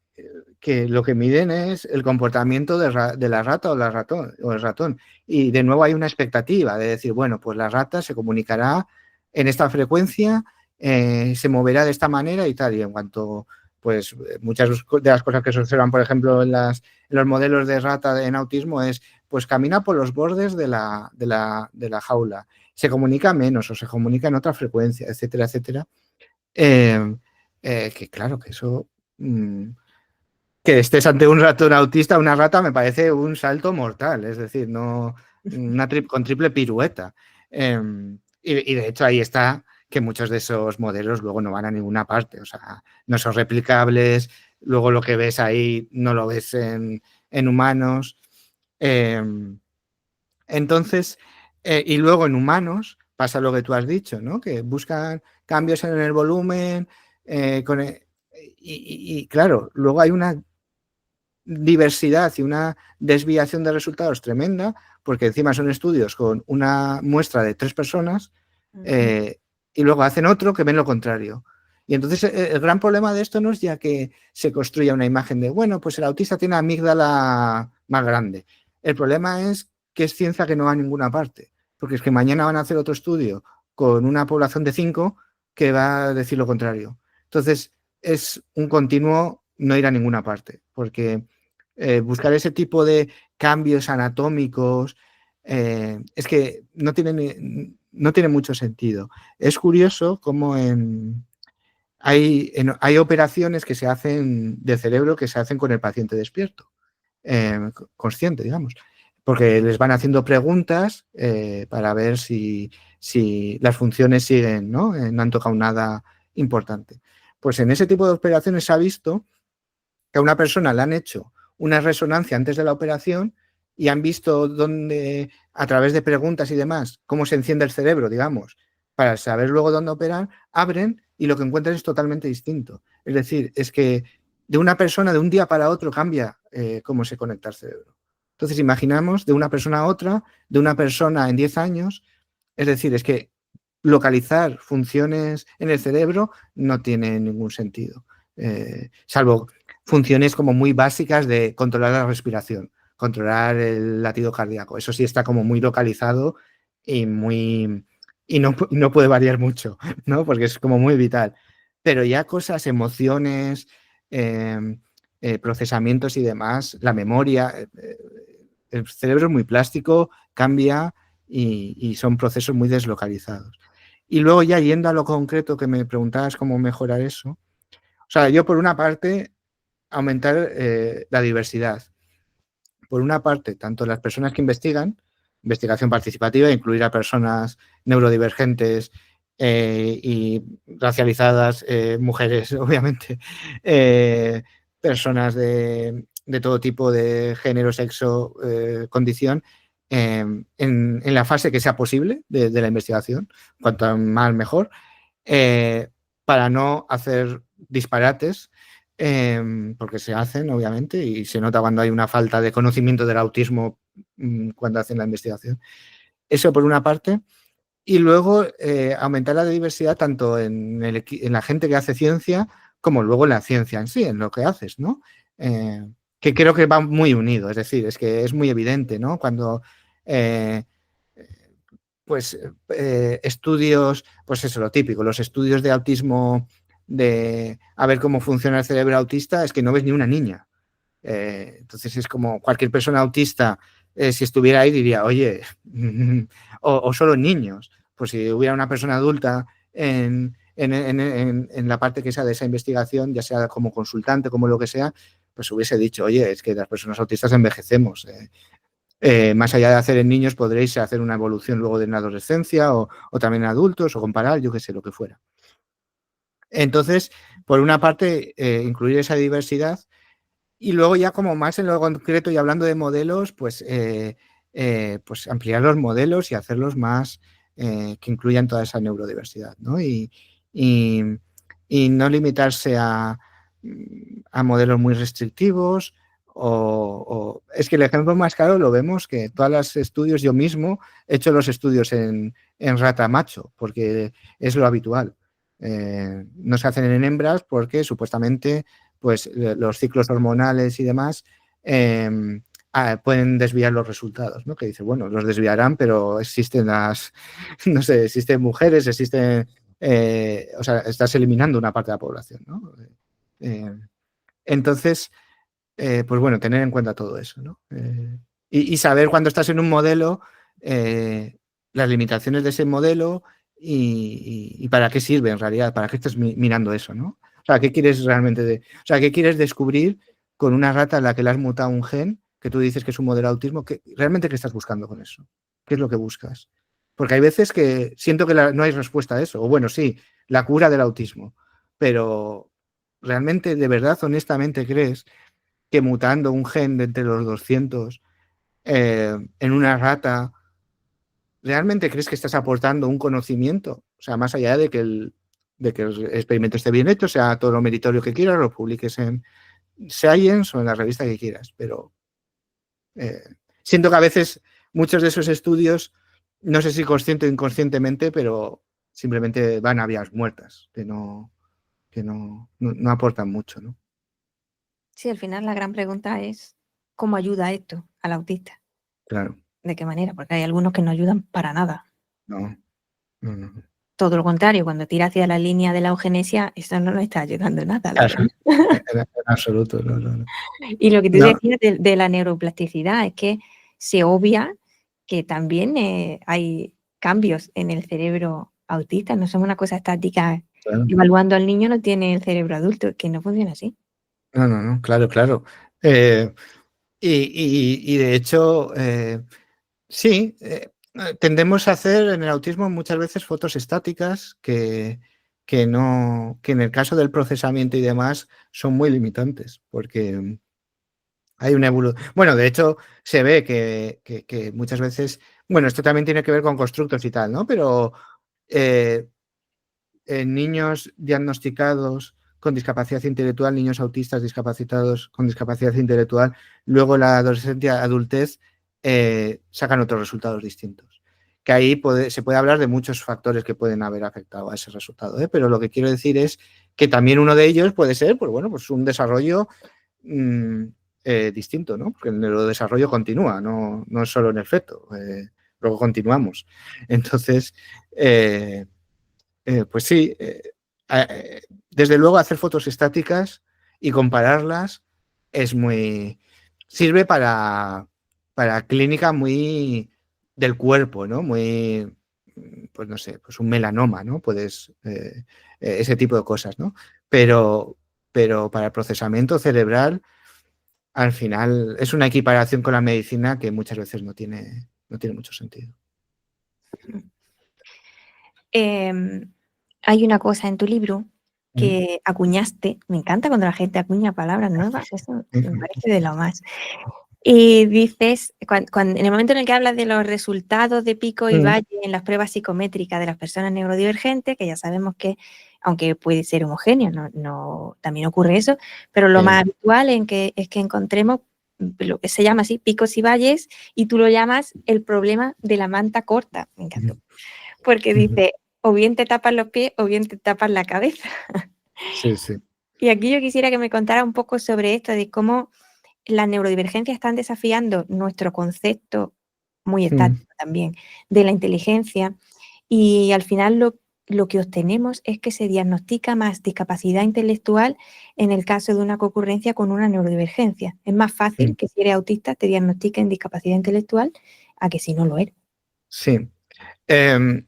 que lo que miden es el comportamiento de la rata o el ratón. Y de nuevo hay una expectativa de decir, bueno, pues la rata se comunicará en esta frecuencia, se moverá de esta manera y tal. Y en cuanto, pues muchas de las cosas que se observan, por ejemplo, en los modelos de rata en autismo es, pues camina por los bordes de la jaula, se comunica menos o se comunica en otra frecuencia, etcétera, etcétera. Que claro, que eso... que estés ante un ratón autista, una rata, me parece un salto mortal, es decir, no con triple pirueta. Y de hecho ahí está que muchos de esos modelos luego no van a ninguna parte, o sea, no son replicables, luego lo que ves ahí no lo ves en humanos. Entonces, y luego en humanos pasa lo que tú has dicho, ¿no? Que buscan cambios en el volumen, y claro, luego hay una diversidad y una desviación de resultados tremenda, porque encima son estudios con una muestra de 3 personas y luego hacen otro que ven lo contrario. Y entonces el gran problema de esto no es ya que se construya una imagen de, bueno, pues el autista tiene amígdala más grande. El problema es que es ciencia que no va a ninguna parte, porque es que mañana van a hacer otro estudio con una población de 5 que va a decir lo contrario. Entonces es un continuo no ir a ninguna parte, porque buscar ese tipo de cambios anatómicos es que no tiene mucho sentido. Es curioso cómo hay operaciones que se hacen de cerebro que se hacen con el paciente despierto, consciente, digamos, porque les van haciendo preguntas para ver si las funciones siguen, ¿no? No han tocado nada importante. Pues en ese tipo de operaciones se ha visto que a una persona le han hecho una resonancia antes de la operación y han visto dónde, a través de preguntas y demás, cómo se enciende el cerebro, digamos, para saber luego dónde operar, abren y lo que encuentran es totalmente distinto. Es decir, es que de una persona de un día para otro cambia cómo se conecta el cerebro. Entonces, imaginamos de una persona a otra, de una persona en 10 años, es decir, es que localizar funciones en el cerebro no tiene ningún sentido, salvo funciones como muy básicas de controlar la respiración, controlar el latido cardíaco. Eso sí está como muy localizado y no puede variar mucho, ¿no? Porque es como muy vital. Pero ya cosas, emociones, procesamientos y demás, la memoria, el cerebro es muy plástico, cambia y son procesos muy deslocalizados. Y luego ya yendo a lo concreto que me preguntabas cómo mejorar eso, o sea, yo por una parte aumentar la diversidad. Por una parte, tanto las personas que investigan, investigación participativa, incluir a personas neurodivergentes y racializadas, mujeres, obviamente, personas de todo tipo de género, sexo, condición, en la fase que sea posible de la investigación, cuanto más mejor, para no hacer disparates, porque se hacen, obviamente, y se nota cuando hay una falta de conocimiento del autismo cuando hacen la investigación. Eso por una parte. Y luego aumentar la diversidad tanto en la gente que hace ciencia como luego en la ciencia en sí, en lo que haces, ¿no? Que creo que va muy unido, es decir, es que es muy evidente, ¿no? Cuando pues estudios, pues eso, lo típico, los estudios de autismo de a ver cómo funciona el cerebro autista, es que no ves ni una niña. Entonces es como cualquier persona autista, si estuviera ahí, diría, oye, o solo niños. Pues si hubiera una persona adulta en la parte que sea de esa investigación, ya sea como consultante, como lo que sea, pues hubiese dicho, oye, es que las personas autistas envejecemos. Más allá de hacer en niños, podréis hacer una evolución luego en la adolescencia o también en adultos o comparar, yo qué sé, lo que fuera. Entonces, por una parte, incluir esa diversidad y luego ya como más en lo concreto y hablando de modelos, pues ampliar los modelos y hacerlos más que incluyan toda esa neurodiversidad, ¿no? Y, y no limitarse a modelos muy restrictivos es que el ejemplo más claro lo vemos que todos los estudios, yo mismo he hecho los estudios en rata macho, porque es lo habitual. No se hacen en hembras porque supuestamente pues los ciclos hormonales y demás pueden desviar los resultados, ¿no? Que dice, bueno, los desviarán, pero existen no sé, existen mujeres, existen, o sea, estás eliminando una parte de la población, ¿no? Entonces, pues bueno, tener en cuenta todo eso, ¿no? Y saber cuando estás en un modelo, las limitaciones de ese modelo y para qué sirve en realidad, para qué estás mirando eso, ¿no? O sea, ¿qué quieres realmente o sea, qué quieres descubrir con una rata en la que le has mutado un gen, que tú dices que es un modelo de autismo, realmente qué estás buscando con eso? ¿Qué es lo que buscas? Porque hay veces que siento que no hay respuesta a eso. O bueno, sí, la cura del autismo. Pero realmente, de verdad, honestamente, crees que mutando un gen de entre los 200 en una rata, ¿realmente crees que estás aportando un conocimiento? O sea, más allá de que el experimento esté bien hecho, sea todo lo meritorio que quieras, lo publiques en Science o en la revista que quieras, pero siento que a veces muchos de esos estudios, no sé si consciente o inconscientemente, pero simplemente van a vías muertas, que no aportan mucho, ¿no? Sí, al final la gran pregunta es ¿cómo ayuda esto al autista? Claro. ¿De qué manera? Porque hay algunos que no ayudan para nada. No, no, no. Todo lo contrario, cuando tira hacia la línea de la eugenesia, eso no le está ayudando nada, la Claro, verdad. en absoluto, no, no, no. Y lo que tú No, decías de la neuroplasticidad es que se obvia que también hay cambios en el cerebro autista, no son una cosa estática. claro. Evaluando al niño no tiene el cerebro adulto, que no funciona así. No, no, no, claro, claro. Y de hecho, sí, tendemos a hacer en el autismo muchas veces fotos estáticas que en el caso del procesamiento y demás son muy limitantes, porque hay una evolución. Bueno, de hecho, se ve que muchas veces, bueno, esto también tiene que ver con constructos y tal, ¿no? Pero en niños diagnosticados con discapacidad intelectual, niños autistas discapacitados con discapacidad intelectual, luego en la adolescencia, adultez, sacan otros resultados distintos. Que ahí se puede hablar de muchos factores que pueden haber afectado a ese resultado, ¿eh? Pero lo que quiero decir es que también uno de ellos puede ser, pues bueno, pues un desarrollo distinto, ¿no? Porque el neurodesarrollo continúa, no es solo en el feto, luego continuamos. Entonces, pues sí, desde luego hacer fotos estáticas y compararlas sirve para clínica muy del cuerpo, ¿no? Muy, pues no sé, pues un melanoma, ¿no? Ese tipo de cosas, ¿no? Pero, pero para el procesamiento cerebral, al final, es una equiparación con la medicina que muchas veces no tiene mucho sentido. Hay una cosa en tu libro que acuñaste, me encanta cuando la gente acuña palabras nuevas, eso me parece de lo más. Y dices, en el momento en el que hablas de los resultados de pico y valle en las pruebas psicométricas de las personas neurodivergentes, que ya sabemos que, aunque puede ser homogéneo, también ocurre eso, pero lo más habitual es que encontremos lo que se llama así, picos y valles, y tú lo llamas el problema de la manta corta. Me encantó. Porque dice, o bien te tapas los pies o bien te tapas la cabeza. Sí, sí. Y aquí yo quisiera que me contara un poco sobre esto, de cómo las neurodivergencias están desafiando nuestro concepto, muy estático también, de la inteligencia. Y al final lo que obtenemos es que se diagnostica más discapacidad intelectual en el caso de una concurrencia con una neurodivergencia. Es más fácil que si eres autista te diagnostiquen discapacidad intelectual a que si no lo eres. Sí.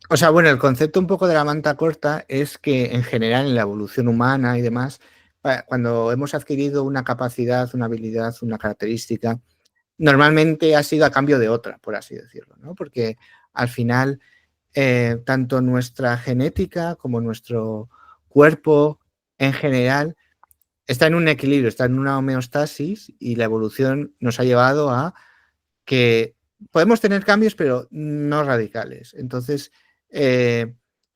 O sea, bueno, el concepto un poco de la manta corta es que en general en la evolución humana y demás, cuando hemos adquirido una capacidad, una habilidad, una característica, normalmente ha sido a cambio de otra, por así decirlo, ¿no? Porque al final, tanto nuestra genética como nuestro cuerpo en general está en un equilibrio, está en una homeostasis y la evolución nos ha llevado a que podemos tener cambios, pero no radicales. Entonces,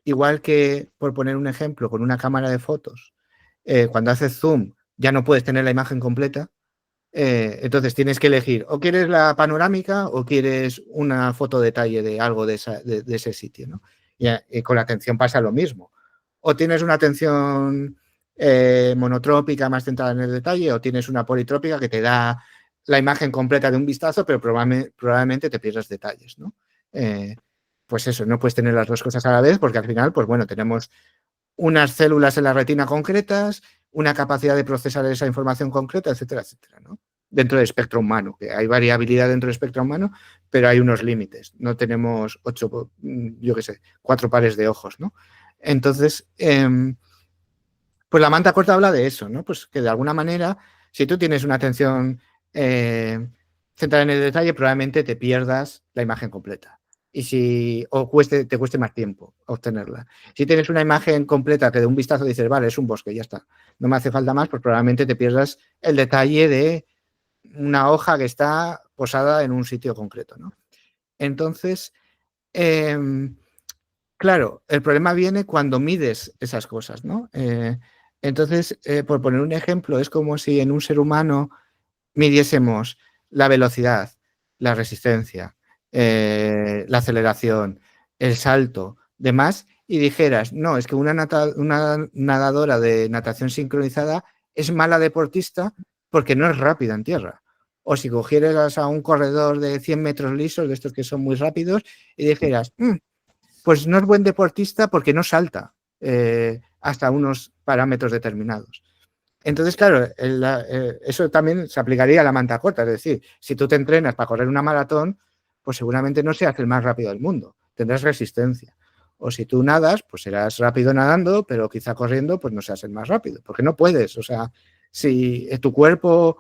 igual que, por poner un ejemplo, con una cámara de fotos, cuando haces zoom ya no puedes tener la imagen completa, entonces tienes que elegir o quieres la panorámica o quieres una foto detalle de algo de ese sitio, ¿no? Y con la atención pasa lo mismo. O tienes una atención monotrópica más centrada en el detalle o tienes una politrópica que te da la imagen completa de un vistazo, pero probablemente te pierdas detalles, ¿no? Pues eso, no puedes tener las dos cosas a la vez porque al final, pues bueno, tenemos unas células en la retina concretas, una capacidad de procesar esa información concreta, etcétera, etcétera, ¿no? Dentro del espectro humano, que hay variabilidad dentro del espectro humano, pero hay unos límites. No tenemos 4 pares de ojos, ¿no? Entonces, pues la manta corta habla de eso, ¿no? Pues que de alguna manera, si tú tienes una atención centrada en el detalle, probablemente te pierdas la imagen completa. O te cueste más tiempo obtenerla. Si tienes una imagen completa que de un vistazo dices, vale, es un bosque, ya está, no me hace falta más, pues probablemente te pierdas el detalle de una hoja que está posada en un sitio concreto, ¿no? Entonces, claro, el problema viene cuando mides esas cosas, ¿no? Entonces, por poner un ejemplo, es como si en un ser humano midiésemos la velocidad, la resistencia, la aceleración, el salto, demás, y dijeras, no, es que una nadadora de natación sincronizada es mala deportista porque no es rápida en tierra. O si cogieras a un corredor de 100 metros lisos, de estos que son muy rápidos, y dijeras, pues no es buen deportista porque no salta hasta unos parámetros determinados. Entonces, claro, eso también se aplicaría a la manta corta. Es decir, si tú te entrenas para correr una maratón, pues seguramente no seas el más rápido del mundo. Tendrás resistencia. O si tú nadas, pues serás rápido nadando, pero quizá corriendo, pues no seas el más rápido. Porque no puedes. O sea, si tu cuerpo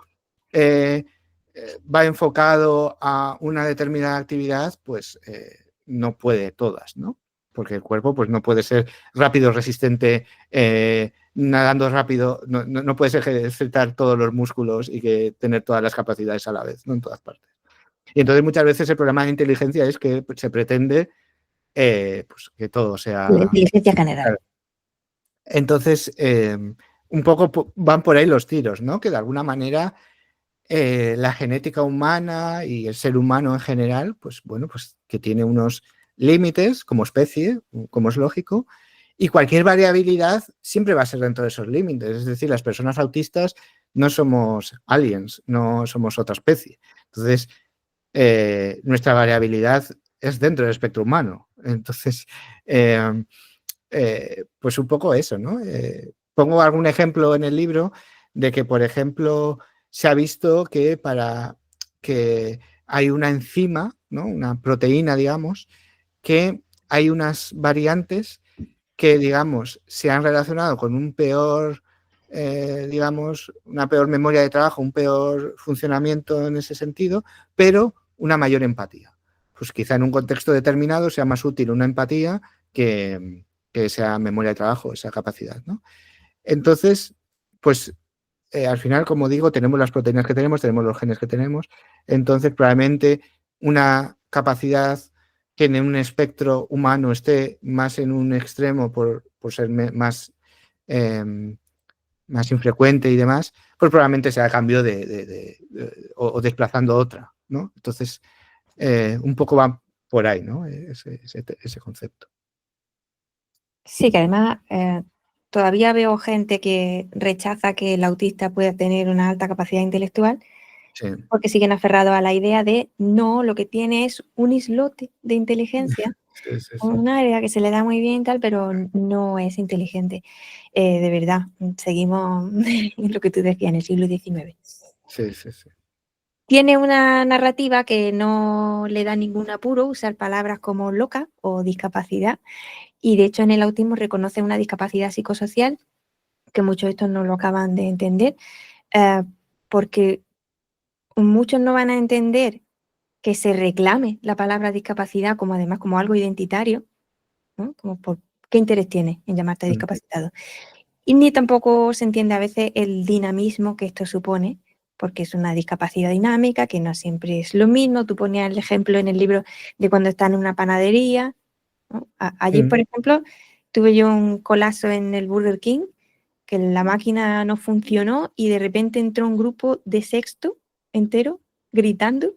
va enfocado a una determinada actividad, pues no puede todas, ¿no? Porque el cuerpo pues no puede ser rápido, resistente, nadando rápido, no puedes ejercitar todos los músculos y tener todas las capacidades a la vez, no en todas partes. Y entonces muchas veces el problema de inteligencia es que se pretende pues, que todo sea... La inteligencia general. Claro. Entonces, un poco van por ahí los tiros, ¿no? Que de alguna manera la genética humana y el ser humano en general, pues bueno, pues que tiene unos límites como especie, como es lógico, y cualquier variabilidad siempre va a ser dentro de esos límites. Es decir, las personas autistas no somos aliens, no somos otra especie. Entonces, nuestra variabilidad es dentro del espectro humano. Entonces, pues un poco eso, ¿no? Pongo algún ejemplo en el libro de que, por ejemplo, se ha visto que para que hay una enzima, ¿no? Una proteína, digamos, que hay unas variantes que, digamos, se han relacionado con un peor, digamos, una peor memoria de trabajo, un peor funcionamiento en ese sentido, pero una mayor empatía. Pues quizá en un contexto determinado sea más útil una empatía que esa memoria de trabajo, esa capacidad, ¿no? Entonces, pues al final, como digo, tenemos las proteínas que tenemos los genes que tenemos, entonces probablemente una capacidad que en un espectro humano esté más en un extremo por ser más, más infrecuente y demás, pues probablemente sea a cambio o desplazando otra, ¿no? Entonces, un poco va por ahí, ¿no? Ese concepto. Sí, que además todavía veo gente que rechaza que el autista pueda tener una alta capacidad intelectual Sí. porque siguen aferrados a la idea de no, lo que tiene es un islote de inteligencia, Sí. un área que se le da muy bien y tal, pero no es inteligente. De verdad, seguimos en lo que tú decías, en el siglo XIX. Sí. Tiene una narrativa que no le da ningún apuro usar palabras como loca o discapacidad, y de hecho en el autismo reconoce una discapacidad psicosocial que muchos de estos no lo acaban de entender, porque muchos no van a entender que se reclame la palabra discapacidad como además como algo identitario, ¿no? Como por qué interés tiene en llamarte discapacitado. Y ni tampoco se entiende a veces el dinamismo que esto supone, porque es una discapacidad dinámica, que no siempre es lo mismo. Tú ponías el ejemplo en el libro de cuando estás en una panadería, ¿no? Allí, por ejemplo, tuve yo un colapso en el Burger King, que la máquina no funcionó y de repente entró un grupo de sexto entero gritando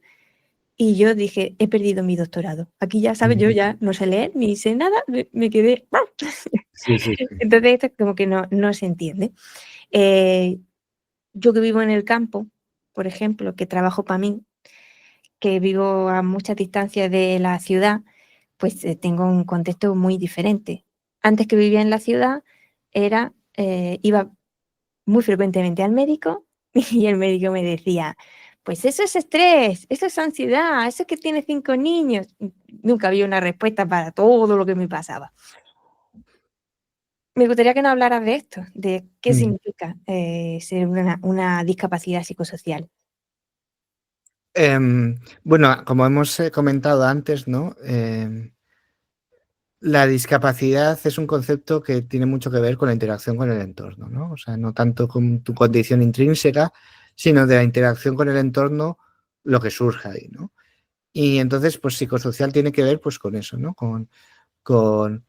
y yo dije, he perdido mi doctorado. Aquí ya sabes, yo ya no sé leer ni sé nada, me quedé... Sí, sí, sí. Entonces esto como que no se entiende. Yo que vivo en el campo, por ejemplo, que trabajo para mí, que vivo a mucha distancia de la ciudad, pues tengo un contexto muy diferente. Antes que vivía en la ciudad, iba muy frecuentemente al médico y el médico me decía, pues eso es estrés, eso es ansiedad, eso es que tiene 5 niños. Nunca había una respuesta para todo lo que me pasaba. Me gustaría que nos hablaras de esto, de qué significa ser una discapacidad psicosocial. Bueno, como hemos comentado antes, ¿no? La discapacidad es un concepto que tiene mucho que ver con la interacción con el entorno, ¿no? O sea, no tanto con tu condición intrínseca, sino de la interacción con el entorno, lo que surja ahí, ¿no? Y entonces, pues psicosocial tiene que ver pues con eso, ¿no? Con, con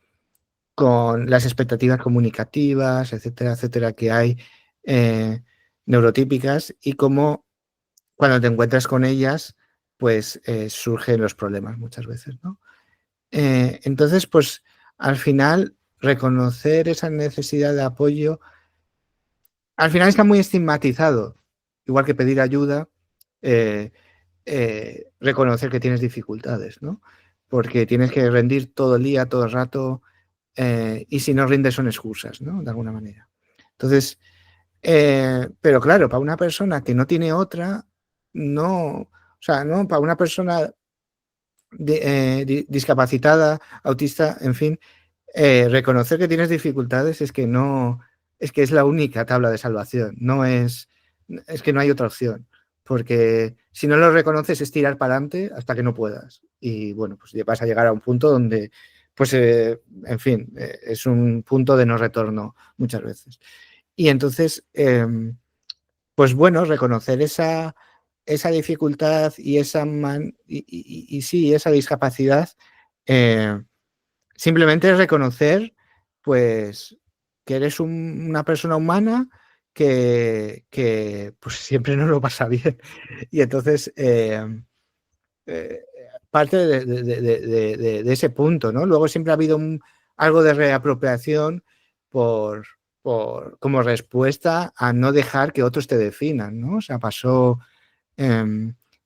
las expectativas comunicativas, etcétera, etcétera, que hay neurotípicas y cómo cuando te encuentras con ellas, pues surgen los problemas muchas veces, ¿no? Entonces, pues al final, reconocer esa necesidad de apoyo, al final está muy estigmatizado, igual que pedir ayuda, eh, reconocer que tienes dificultades, ¿no? Porque tienes que rendir todo el día, todo el rato, y si no rindes son excusas, ¿no? De alguna manera. Entonces, pero claro, para una persona que no tiene otra, no, o sea, no, para una persona discapacitada, autista, en fin, reconocer que tienes dificultades es que no, es que es la única tabla de salvación, no es, es que no hay otra opción, porque si no lo reconoces es tirar para adelante hasta que no puedas. Y bueno, pues vas a llegar a un punto donde, pues, en fin, es un punto de no retorno muchas veces. Y entonces, pues bueno, reconocer esa dificultad y sí, esa discapacidad, simplemente es reconocer pues que eres una persona humana que pues siempre no lo pasa bien. Y entonces eh, parte de ese punto, ¿no? Luego siempre ha habido algo de reapropiación por, como respuesta a no dejar que otros te definan, ¿no? O sea, pasó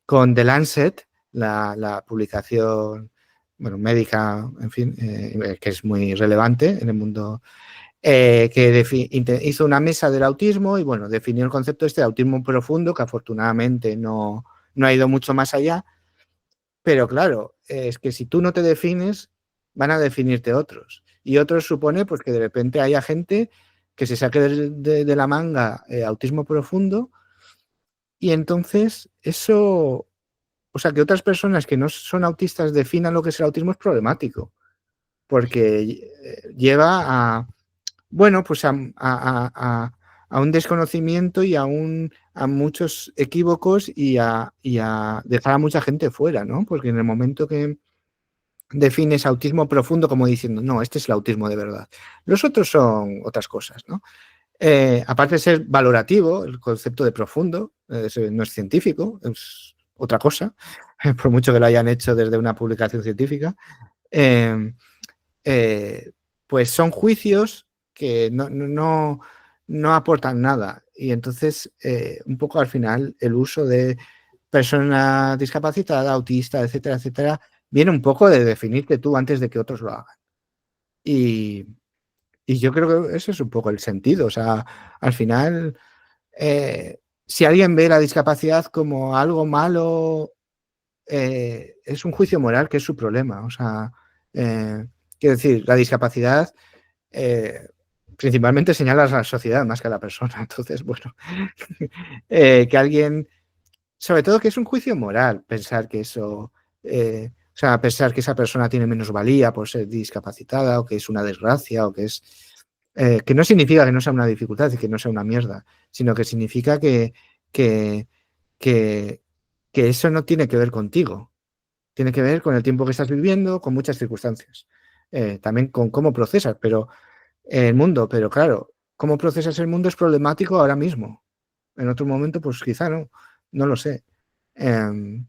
con The Lancet, la publicación, bueno, médica, en fin, que es muy relevante en el mundo, que hizo una mesa del autismo y, bueno, definió el concepto este de autismo profundo, que afortunadamente no ha ido mucho más allá, pero claro, es que si tú no te defines, van a definirte otros. Y otros supone pues, que de repente haya gente que se saque de la manga autismo profundo y entonces eso, o sea, que otras personas que no son autistas definan lo que es el autismo es problemático, porque lleva a, bueno, pues a un desconocimiento y a muchos equívocos y a dejar a mucha gente fuera, ¿no? Porque en el momento que defines autismo profundo como diciendo, no, este es el autismo de verdad. Los otros son otras cosas, ¿no? Aparte de ser valorativo, el concepto de profundo no es científico, es otra cosa, por mucho que lo hayan hecho desde una publicación científica, pues son juicios que no aportan nada. Y entonces, un poco al final, el uso de persona discapacitada, autista, etcétera, etcétera, viene un poco de definirte tú antes de que otros lo hagan. Y yo creo que ese es un poco el sentido. O sea, al final, si alguien ve la discapacidad como algo malo, es un juicio moral que es su problema. O sea, quiero decir, la discapacidad principalmente señala a la sociedad más que a la persona. Entonces, bueno, que alguien sobre todo que es un juicio moral pensar que eso, o sea, pensar que esa persona tiene menos valía por ser discapacitada o que es una desgracia o que es, que no significa que no sea una dificultad y que no sea una mierda, sino que significa que, que, que eso no tiene que ver contigo, tiene que ver con el tiempo que estás viviendo, con muchas circunstancias, también con cómo procesas, pero el mundo, pero claro, cómo procesas el mundo es problemático ahora mismo. En otro momento, pues quizá no, no lo sé. Em,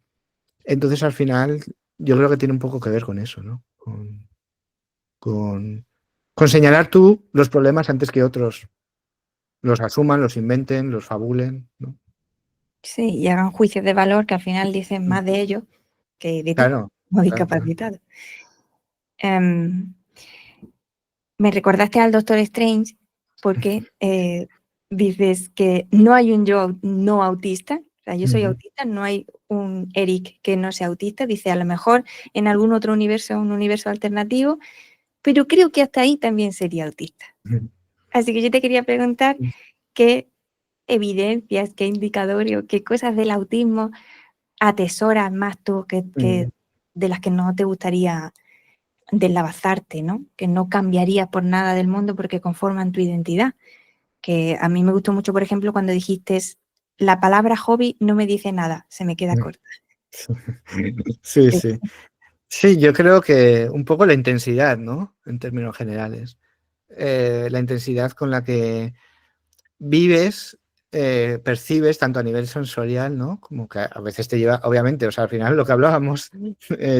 entonces, al final, yo creo que tiene un poco que ver con eso, ¿no? Con, con señalar tú los problemas antes que otros los asuman, los inventen, los fabulen, ¿no? Sí, y hagan juicios de valor que al final dicen más de ellos que de ti, Claro, como claro, claro. discapacitado. Me recordaste al Doctor Strange porque dices que no hay un yo no autista. O sea, yo soy autista, no hay un Eric que no sea autista. Dice, a lo mejor en algún otro universo, un universo alternativo, pero creo que hasta ahí también sería autista. Así que yo te quería preguntar qué evidencias, qué indicadores o qué cosas del autismo atesoras más tú que de las que no te gustaría deslabazarte, ¿no? Que no cambiarías por nada del mundo porque conforman tu identidad. Que a mí me gustó mucho, por ejemplo, cuando dijiste la palabra hobby no me dice nada, se me queda corta. Sí, sí. Sí, yo creo que un poco la intensidad, ¿no? En términos generales. La intensidad con la que vives, percibes tanto a nivel sensorial, ¿no? Como que a veces te lleva, obviamente, o sea, al final lo que hablábamos,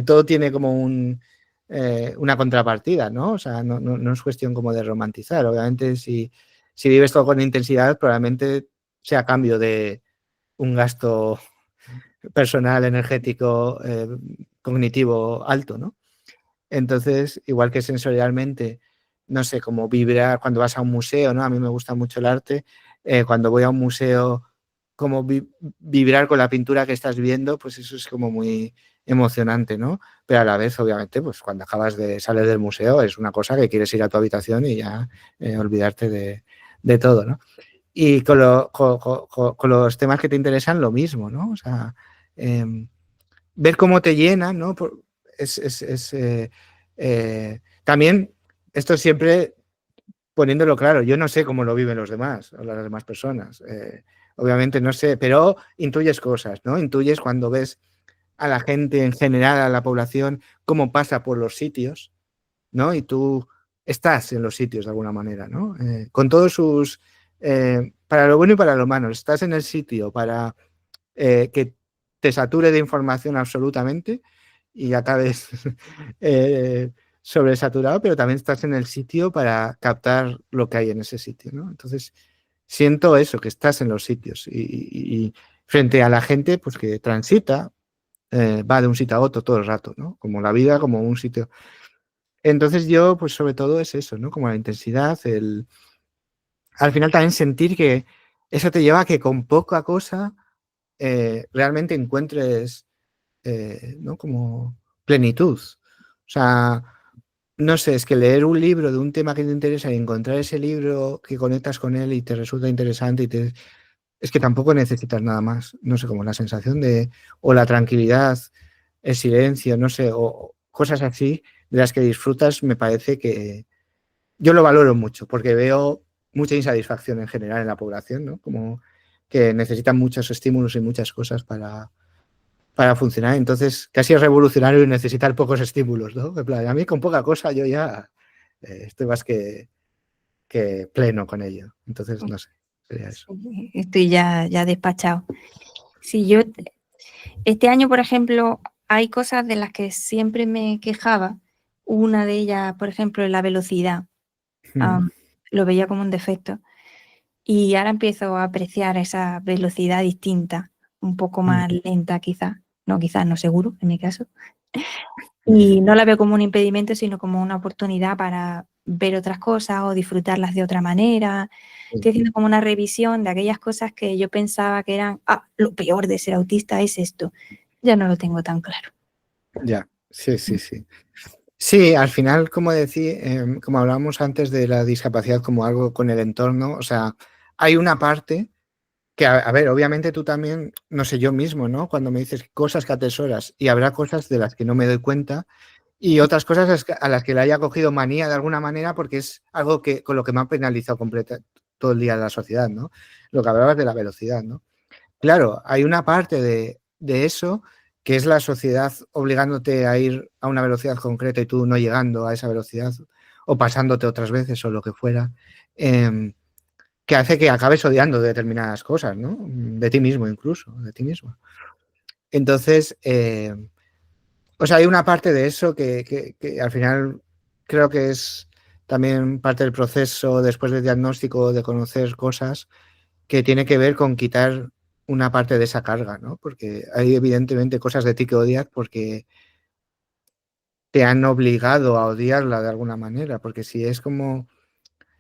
todo tiene como una contrapartida, ¿no? O sea, no es cuestión como de romantizar. Obviamente, si vives todo con intensidad, probablemente sea a cambio de un gasto personal, energético, cognitivo alto, ¿no? Entonces, igual que sensorialmente, no sé, como vibrar cuando vas a un museo, ¿no? A mí me gusta mucho el arte. Cuando voy a un museo, como vibrar con la pintura que estás viendo, pues eso es como muy emocionante, ¿no? Pero a la vez, obviamente, pues cuando acabas de salir del museo es una cosa que quieres ir a tu habitación y ya olvidarte de todo, ¿no? Y con los temas que te interesan, lo mismo, ¿no? O sea, ver cómo te llenan, ¿no? También, esto siempre poniéndolo claro, yo no sé cómo lo viven los demás, o las demás personas. Obviamente no sé, pero intuyes cosas, ¿no? Intuyes cuando ves a la gente en general, a la población, cómo pasa por los sitios, ¿no? Y tú estás en los sitios de alguna manera, ¿no? Con todos sus... para lo bueno y para lo malo, estás en el sitio para que te sature de información absolutamente y acabes sobresaturado, pero también estás en el sitio para captar lo que hay en ese sitio, ¿no? Entonces, siento eso, que estás en los sitios y frente a la gente pues que transita, va de un sitio a otro todo el rato, ¿no? Como la vida, como un sitio. Entonces yo, pues sobre todo es eso, ¿no? Como la intensidad, al final también sentir que eso te lleva a que con poca cosa realmente encuentres, ¿no? Como plenitud. O sea, no sé, es que leer un libro de un tema que te interesa y encontrar ese libro que conectas con él y te resulta interesante es que tampoco necesitas nada más. No sé, como la sensación o la tranquilidad, el silencio, no sé, o cosas así de las que disfrutas, me parece que yo lo valoro mucho porque veo mucha insatisfacción en general en la población, ¿no? Como que necesitan muchos estímulos y muchas cosas para funcionar. Entonces, casi es revolucionario y necesitar pocos estímulos, ¿no? En plan, a mí con poca cosa yo ya estoy más que pleno con ello. Entonces, no sé, sería eso. Estoy ya despachado. Si yo, este año, por ejemplo, hay cosas de las que siempre me quejaba. Una de ellas, por ejemplo, es la velocidad. Lo veía como un defecto. Y ahora empiezo a apreciar esa velocidad distinta, un poco más lenta quizás. No, quizás no, seguro, en mi caso. Y no la veo como un impedimento, sino como una oportunidad para ver otras cosas o disfrutarlas de otra manera. Estoy haciendo como una revisión de aquellas cosas que yo pensaba que eran, lo peor de ser autista es esto. Ya no lo tengo tan claro. Ya, sí, sí, sí. Sí, al final, como hablábamos antes de la discapacidad como algo con el entorno, o sea, hay una parte que a ver, obviamente tú también, no sé, yo mismo, ¿no? Cuando me dices cosas que atesoras y habrá cosas de las que no me doy cuenta y otras cosas a las que le haya cogido manía de alguna manera porque es algo que con lo que me han penalizado todo el día la sociedad, ¿no? Lo que hablabas de la velocidad, ¿no? Claro, hay una parte de eso que es la sociedad obligándote a ir a una velocidad concreta y tú no llegando a esa velocidad o pasándote otras veces o lo que fuera, que hace que acabes odiando determinadas cosas, ¿no? De ti mismo incluso, de ti mismo. Entonces, o sea, hay una parte de eso que al final creo que es también parte del proceso después del diagnóstico de conocer cosas que tiene que ver con quitar una parte de esa carga, ¿no? Porque hay evidentemente cosas de ti que odias porque te han obligado a odiarla de alguna manera, porque si es como,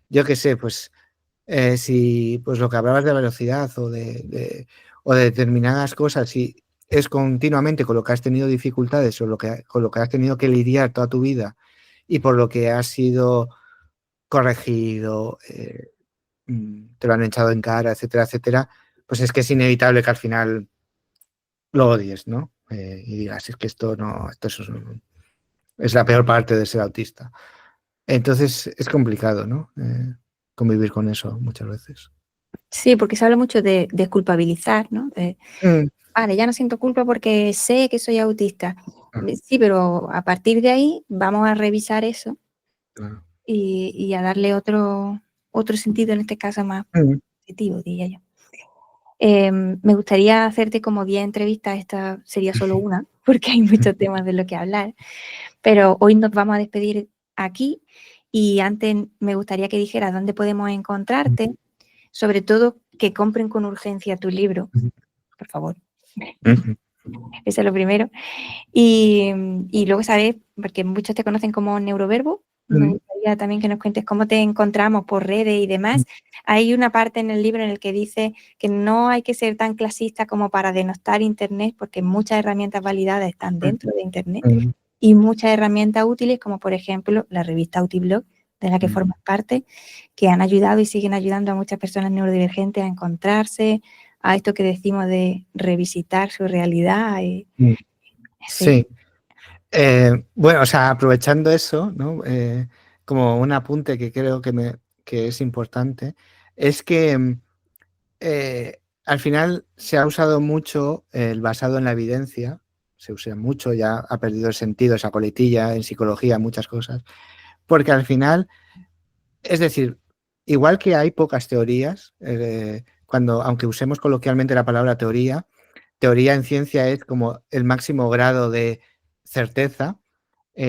yo qué sé, pues si pues lo que hablabas de velocidad o de determinadas cosas, si es continuamente con lo que has tenido dificultades o con lo que has tenido que lidiar toda tu vida y por lo que has sido corregido, te lo han echado en cara, etcétera, etcétera, pues es que es inevitable que al final lo odies, ¿no? Y digas, es que esto no, es la peor parte de ser autista. Entonces es complicado, ¿no? Convivir con eso muchas veces. Sí, porque se habla mucho de desculpabilizar, ¿no? Vale, ya no siento culpa porque sé que soy autista. Sí, pero a partir de ahí vamos a revisar eso Claro. y a darle otro sentido, en este caso más positivo, diría yo. Me gustaría hacerte como 10 entrevistas, esta sería solo una, porque hay muchos temas de lo que hablar, pero hoy nos vamos a despedir aquí y antes me gustaría que dijeras dónde podemos encontrarte, sobre todo que compren con urgencia tu libro, por favor. Eso es lo primero. Y luego, ¿sabes? Porque muchos te conocen como Neuroverbo. Me gustaría también que nos cuentes cómo te encontramos por redes y demás. Hay una parte en el libro en el que dice que no hay que ser tan clasista como para denostar Internet, porque muchas herramientas validadas están dentro de Internet y muchas herramientas útiles, como por ejemplo la revista Autiblog, de la que formas parte, que han ayudado y siguen ayudando a muchas personas neurodivergentes a encontrarse, a esto que decimos de revisitar su realidad. Sí. Bueno, o sea, aprovechando eso, ¿no? Como un apunte que creo que es importante, es que al final se ha usado mucho el basado en la evidencia, se usa mucho, ya ha perdido el sentido esa coletilla en psicología, muchas cosas, porque al final, es decir, igual que hay pocas teorías, aunque usemos coloquialmente la palabra teoría en ciencia es como el máximo grado de certeza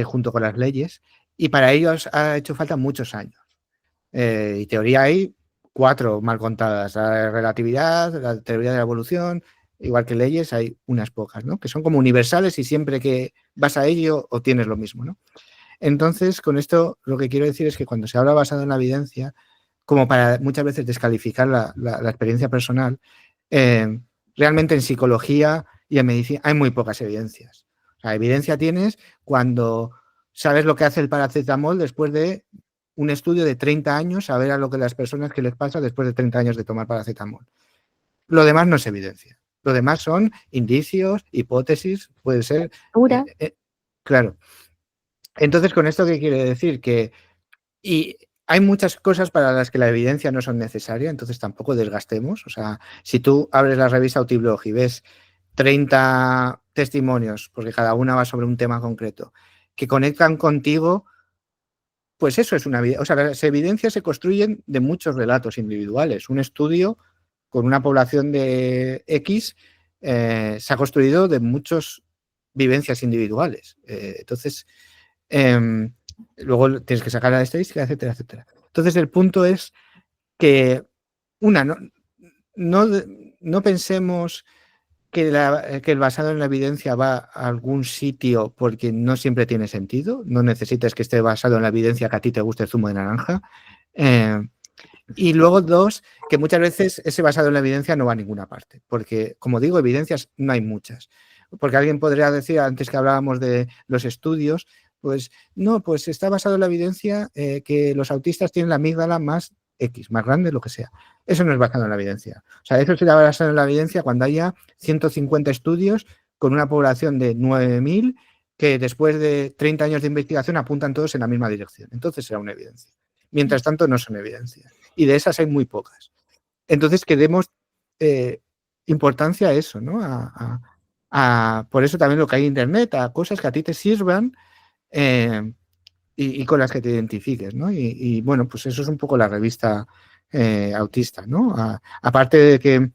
junto con las leyes y para ello ha hecho falta muchos años. Y teoría hay 4 mal contadas, la relatividad, la teoría de la evolución, igual que leyes hay unas pocas, ¿no? Que son como universales y siempre que vas a ello obtienes lo mismo, ¿no? Entonces, con esto lo que quiero decir es que cuando se habla basado en la evidencia, como para muchas veces descalificar la experiencia personal, realmente en psicología y en medicina hay muy pocas evidencias. O sea, evidencia tienes cuando sabes lo que hace el paracetamol después de un estudio de 30 años, saber a lo que las personas que les pasa después de 30 años de tomar paracetamol. Lo demás no es evidencia. Lo demás son indicios, hipótesis, puede ser. Claro. Entonces, ¿con esto qué quiere decir? Y hay muchas cosas para las que la evidencia no son necesarias, entonces tampoco desgastemos. O sea, si tú abres la revista Autiblog y ves 30 testimonios, porque cada una va sobre un tema concreto, que conectan contigo, pues eso es una evidencia. O sea, las evidencias se construyen de muchos relatos individuales. Un estudio con una población de X se ha construido de muchas vivencias individuales. Entonces, luego tienes que sacar la estadística, etcétera, etcétera. Entonces, el punto es que, no pensemos que el basado en la evidencia va a algún sitio porque no siempre tiene sentido. No necesitas que esté basado en la evidencia que a ti te guste el zumo de naranja. Y luego, 2, que muchas veces ese basado en la evidencia no va a ninguna parte. Porque, como digo, evidencias no hay muchas. Porque alguien podría decir, antes que hablábamos de los estudios, pues no, pues está basado en la evidencia que los autistas tienen la amígdala más X, más grande, lo que sea. Eso no es basado en la evidencia. O sea, eso será basado en la evidencia cuando haya 150 estudios con una población de 9.000 que después de 30 años de investigación apuntan todos en la misma dirección. Entonces será una evidencia. Mientras tanto, no son evidencias. Y de esas hay muy pocas. Entonces, que demos importancia a eso, ¿no? Por eso también lo que hay en Internet, a cosas que a ti te sirvan y con las que te identifiques, ¿no? Y bueno, pues eso es un poco la revista autista, ¿no? Aparte de que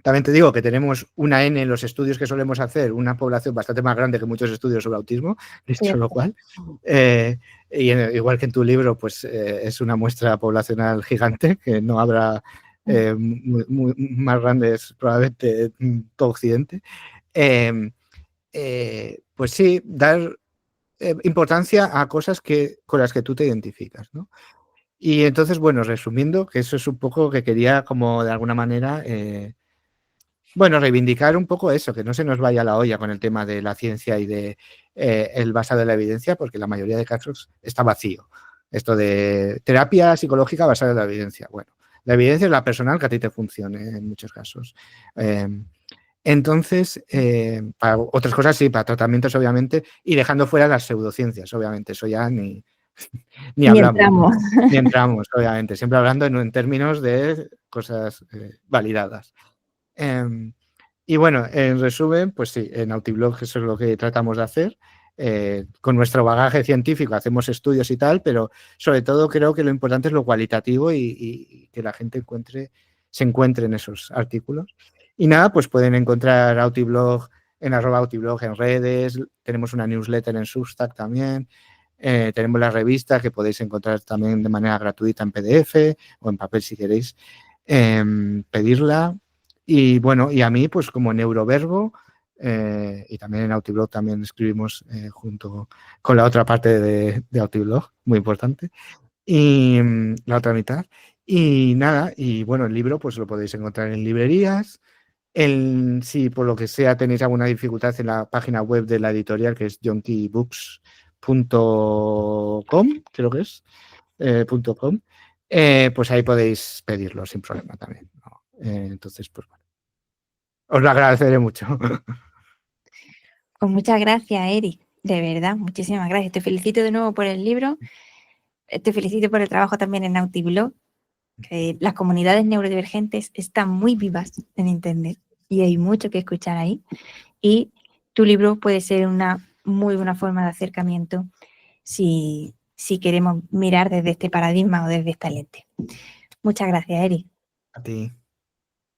también te digo que tenemos una N en los estudios que solemos hacer, una población bastante más grande que muchos estudios sobre autismo, dicho lo cual, y igual que en tu libro, pues es una muestra poblacional gigante, que no habrá más grandes probablemente en todo Occidente. Pues sí, dar importancia a cosas con las que tú te identificas, ¿no? Y entonces, bueno, resumiendo, que eso es un poco que quería como de alguna manera, bueno, reivindicar un poco eso, que no se nos vaya la olla con el tema de la ciencia y de el basado en la evidencia, porque la mayoría de casos está vacío. Esto de terapia psicológica basada en la evidencia. Bueno, la evidencia es la personal que a ti te funcione en muchos casos. Entonces, para otras cosas sí, para tratamientos obviamente, y dejando fuera las pseudociencias, obviamente, eso ya ni hablamos, ¿no? Ni entramos, obviamente, siempre hablando en términos de cosas validadas. Y bueno, en resumen, pues sí, en Autiblog eso es lo que tratamos de hacer. Con nuestro bagaje científico hacemos estudios y tal, pero sobre todo creo que lo importante es lo cualitativo y que la gente se encuentre en esos artículos. Y nada, pues pueden encontrar Autiblog en @Autiblog en redes, tenemos una newsletter en Substack también, tenemos la revista que podéis encontrar también de manera gratuita en PDF o en papel si queréis pedirla. Y bueno, y a mí, pues como Neuroverbo, y también en Autiblog también escribimos junto con la otra parte de Autiblog, muy importante, y la otra mitad. Y nada, y bueno, el libro pues lo podéis encontrar en librerías. Si por lo que sea tenéis alguna dificultad en la página web de la editorial, que es junkiebooks.com, creo que es, .com, pues ahí podéis pedirlo sin problema también, ¿no? Entonces, pues bueno, os lo agradeceré mucho. Pues muchas gracias, Eric. De verdad, muchísimas gracias. Te felicito de nuevo por el libro. Te felicito por el trabajo también en Autiblog. Que las comunidades neurodivergentes están muy vivas en Internet y hay mucho que escuchar ahí. Y tu libro puede ser una muy buena forma de acercamiento si queremos mirar desde este paradigma o desde esta lente. Muchas gracias, Eric. A ti.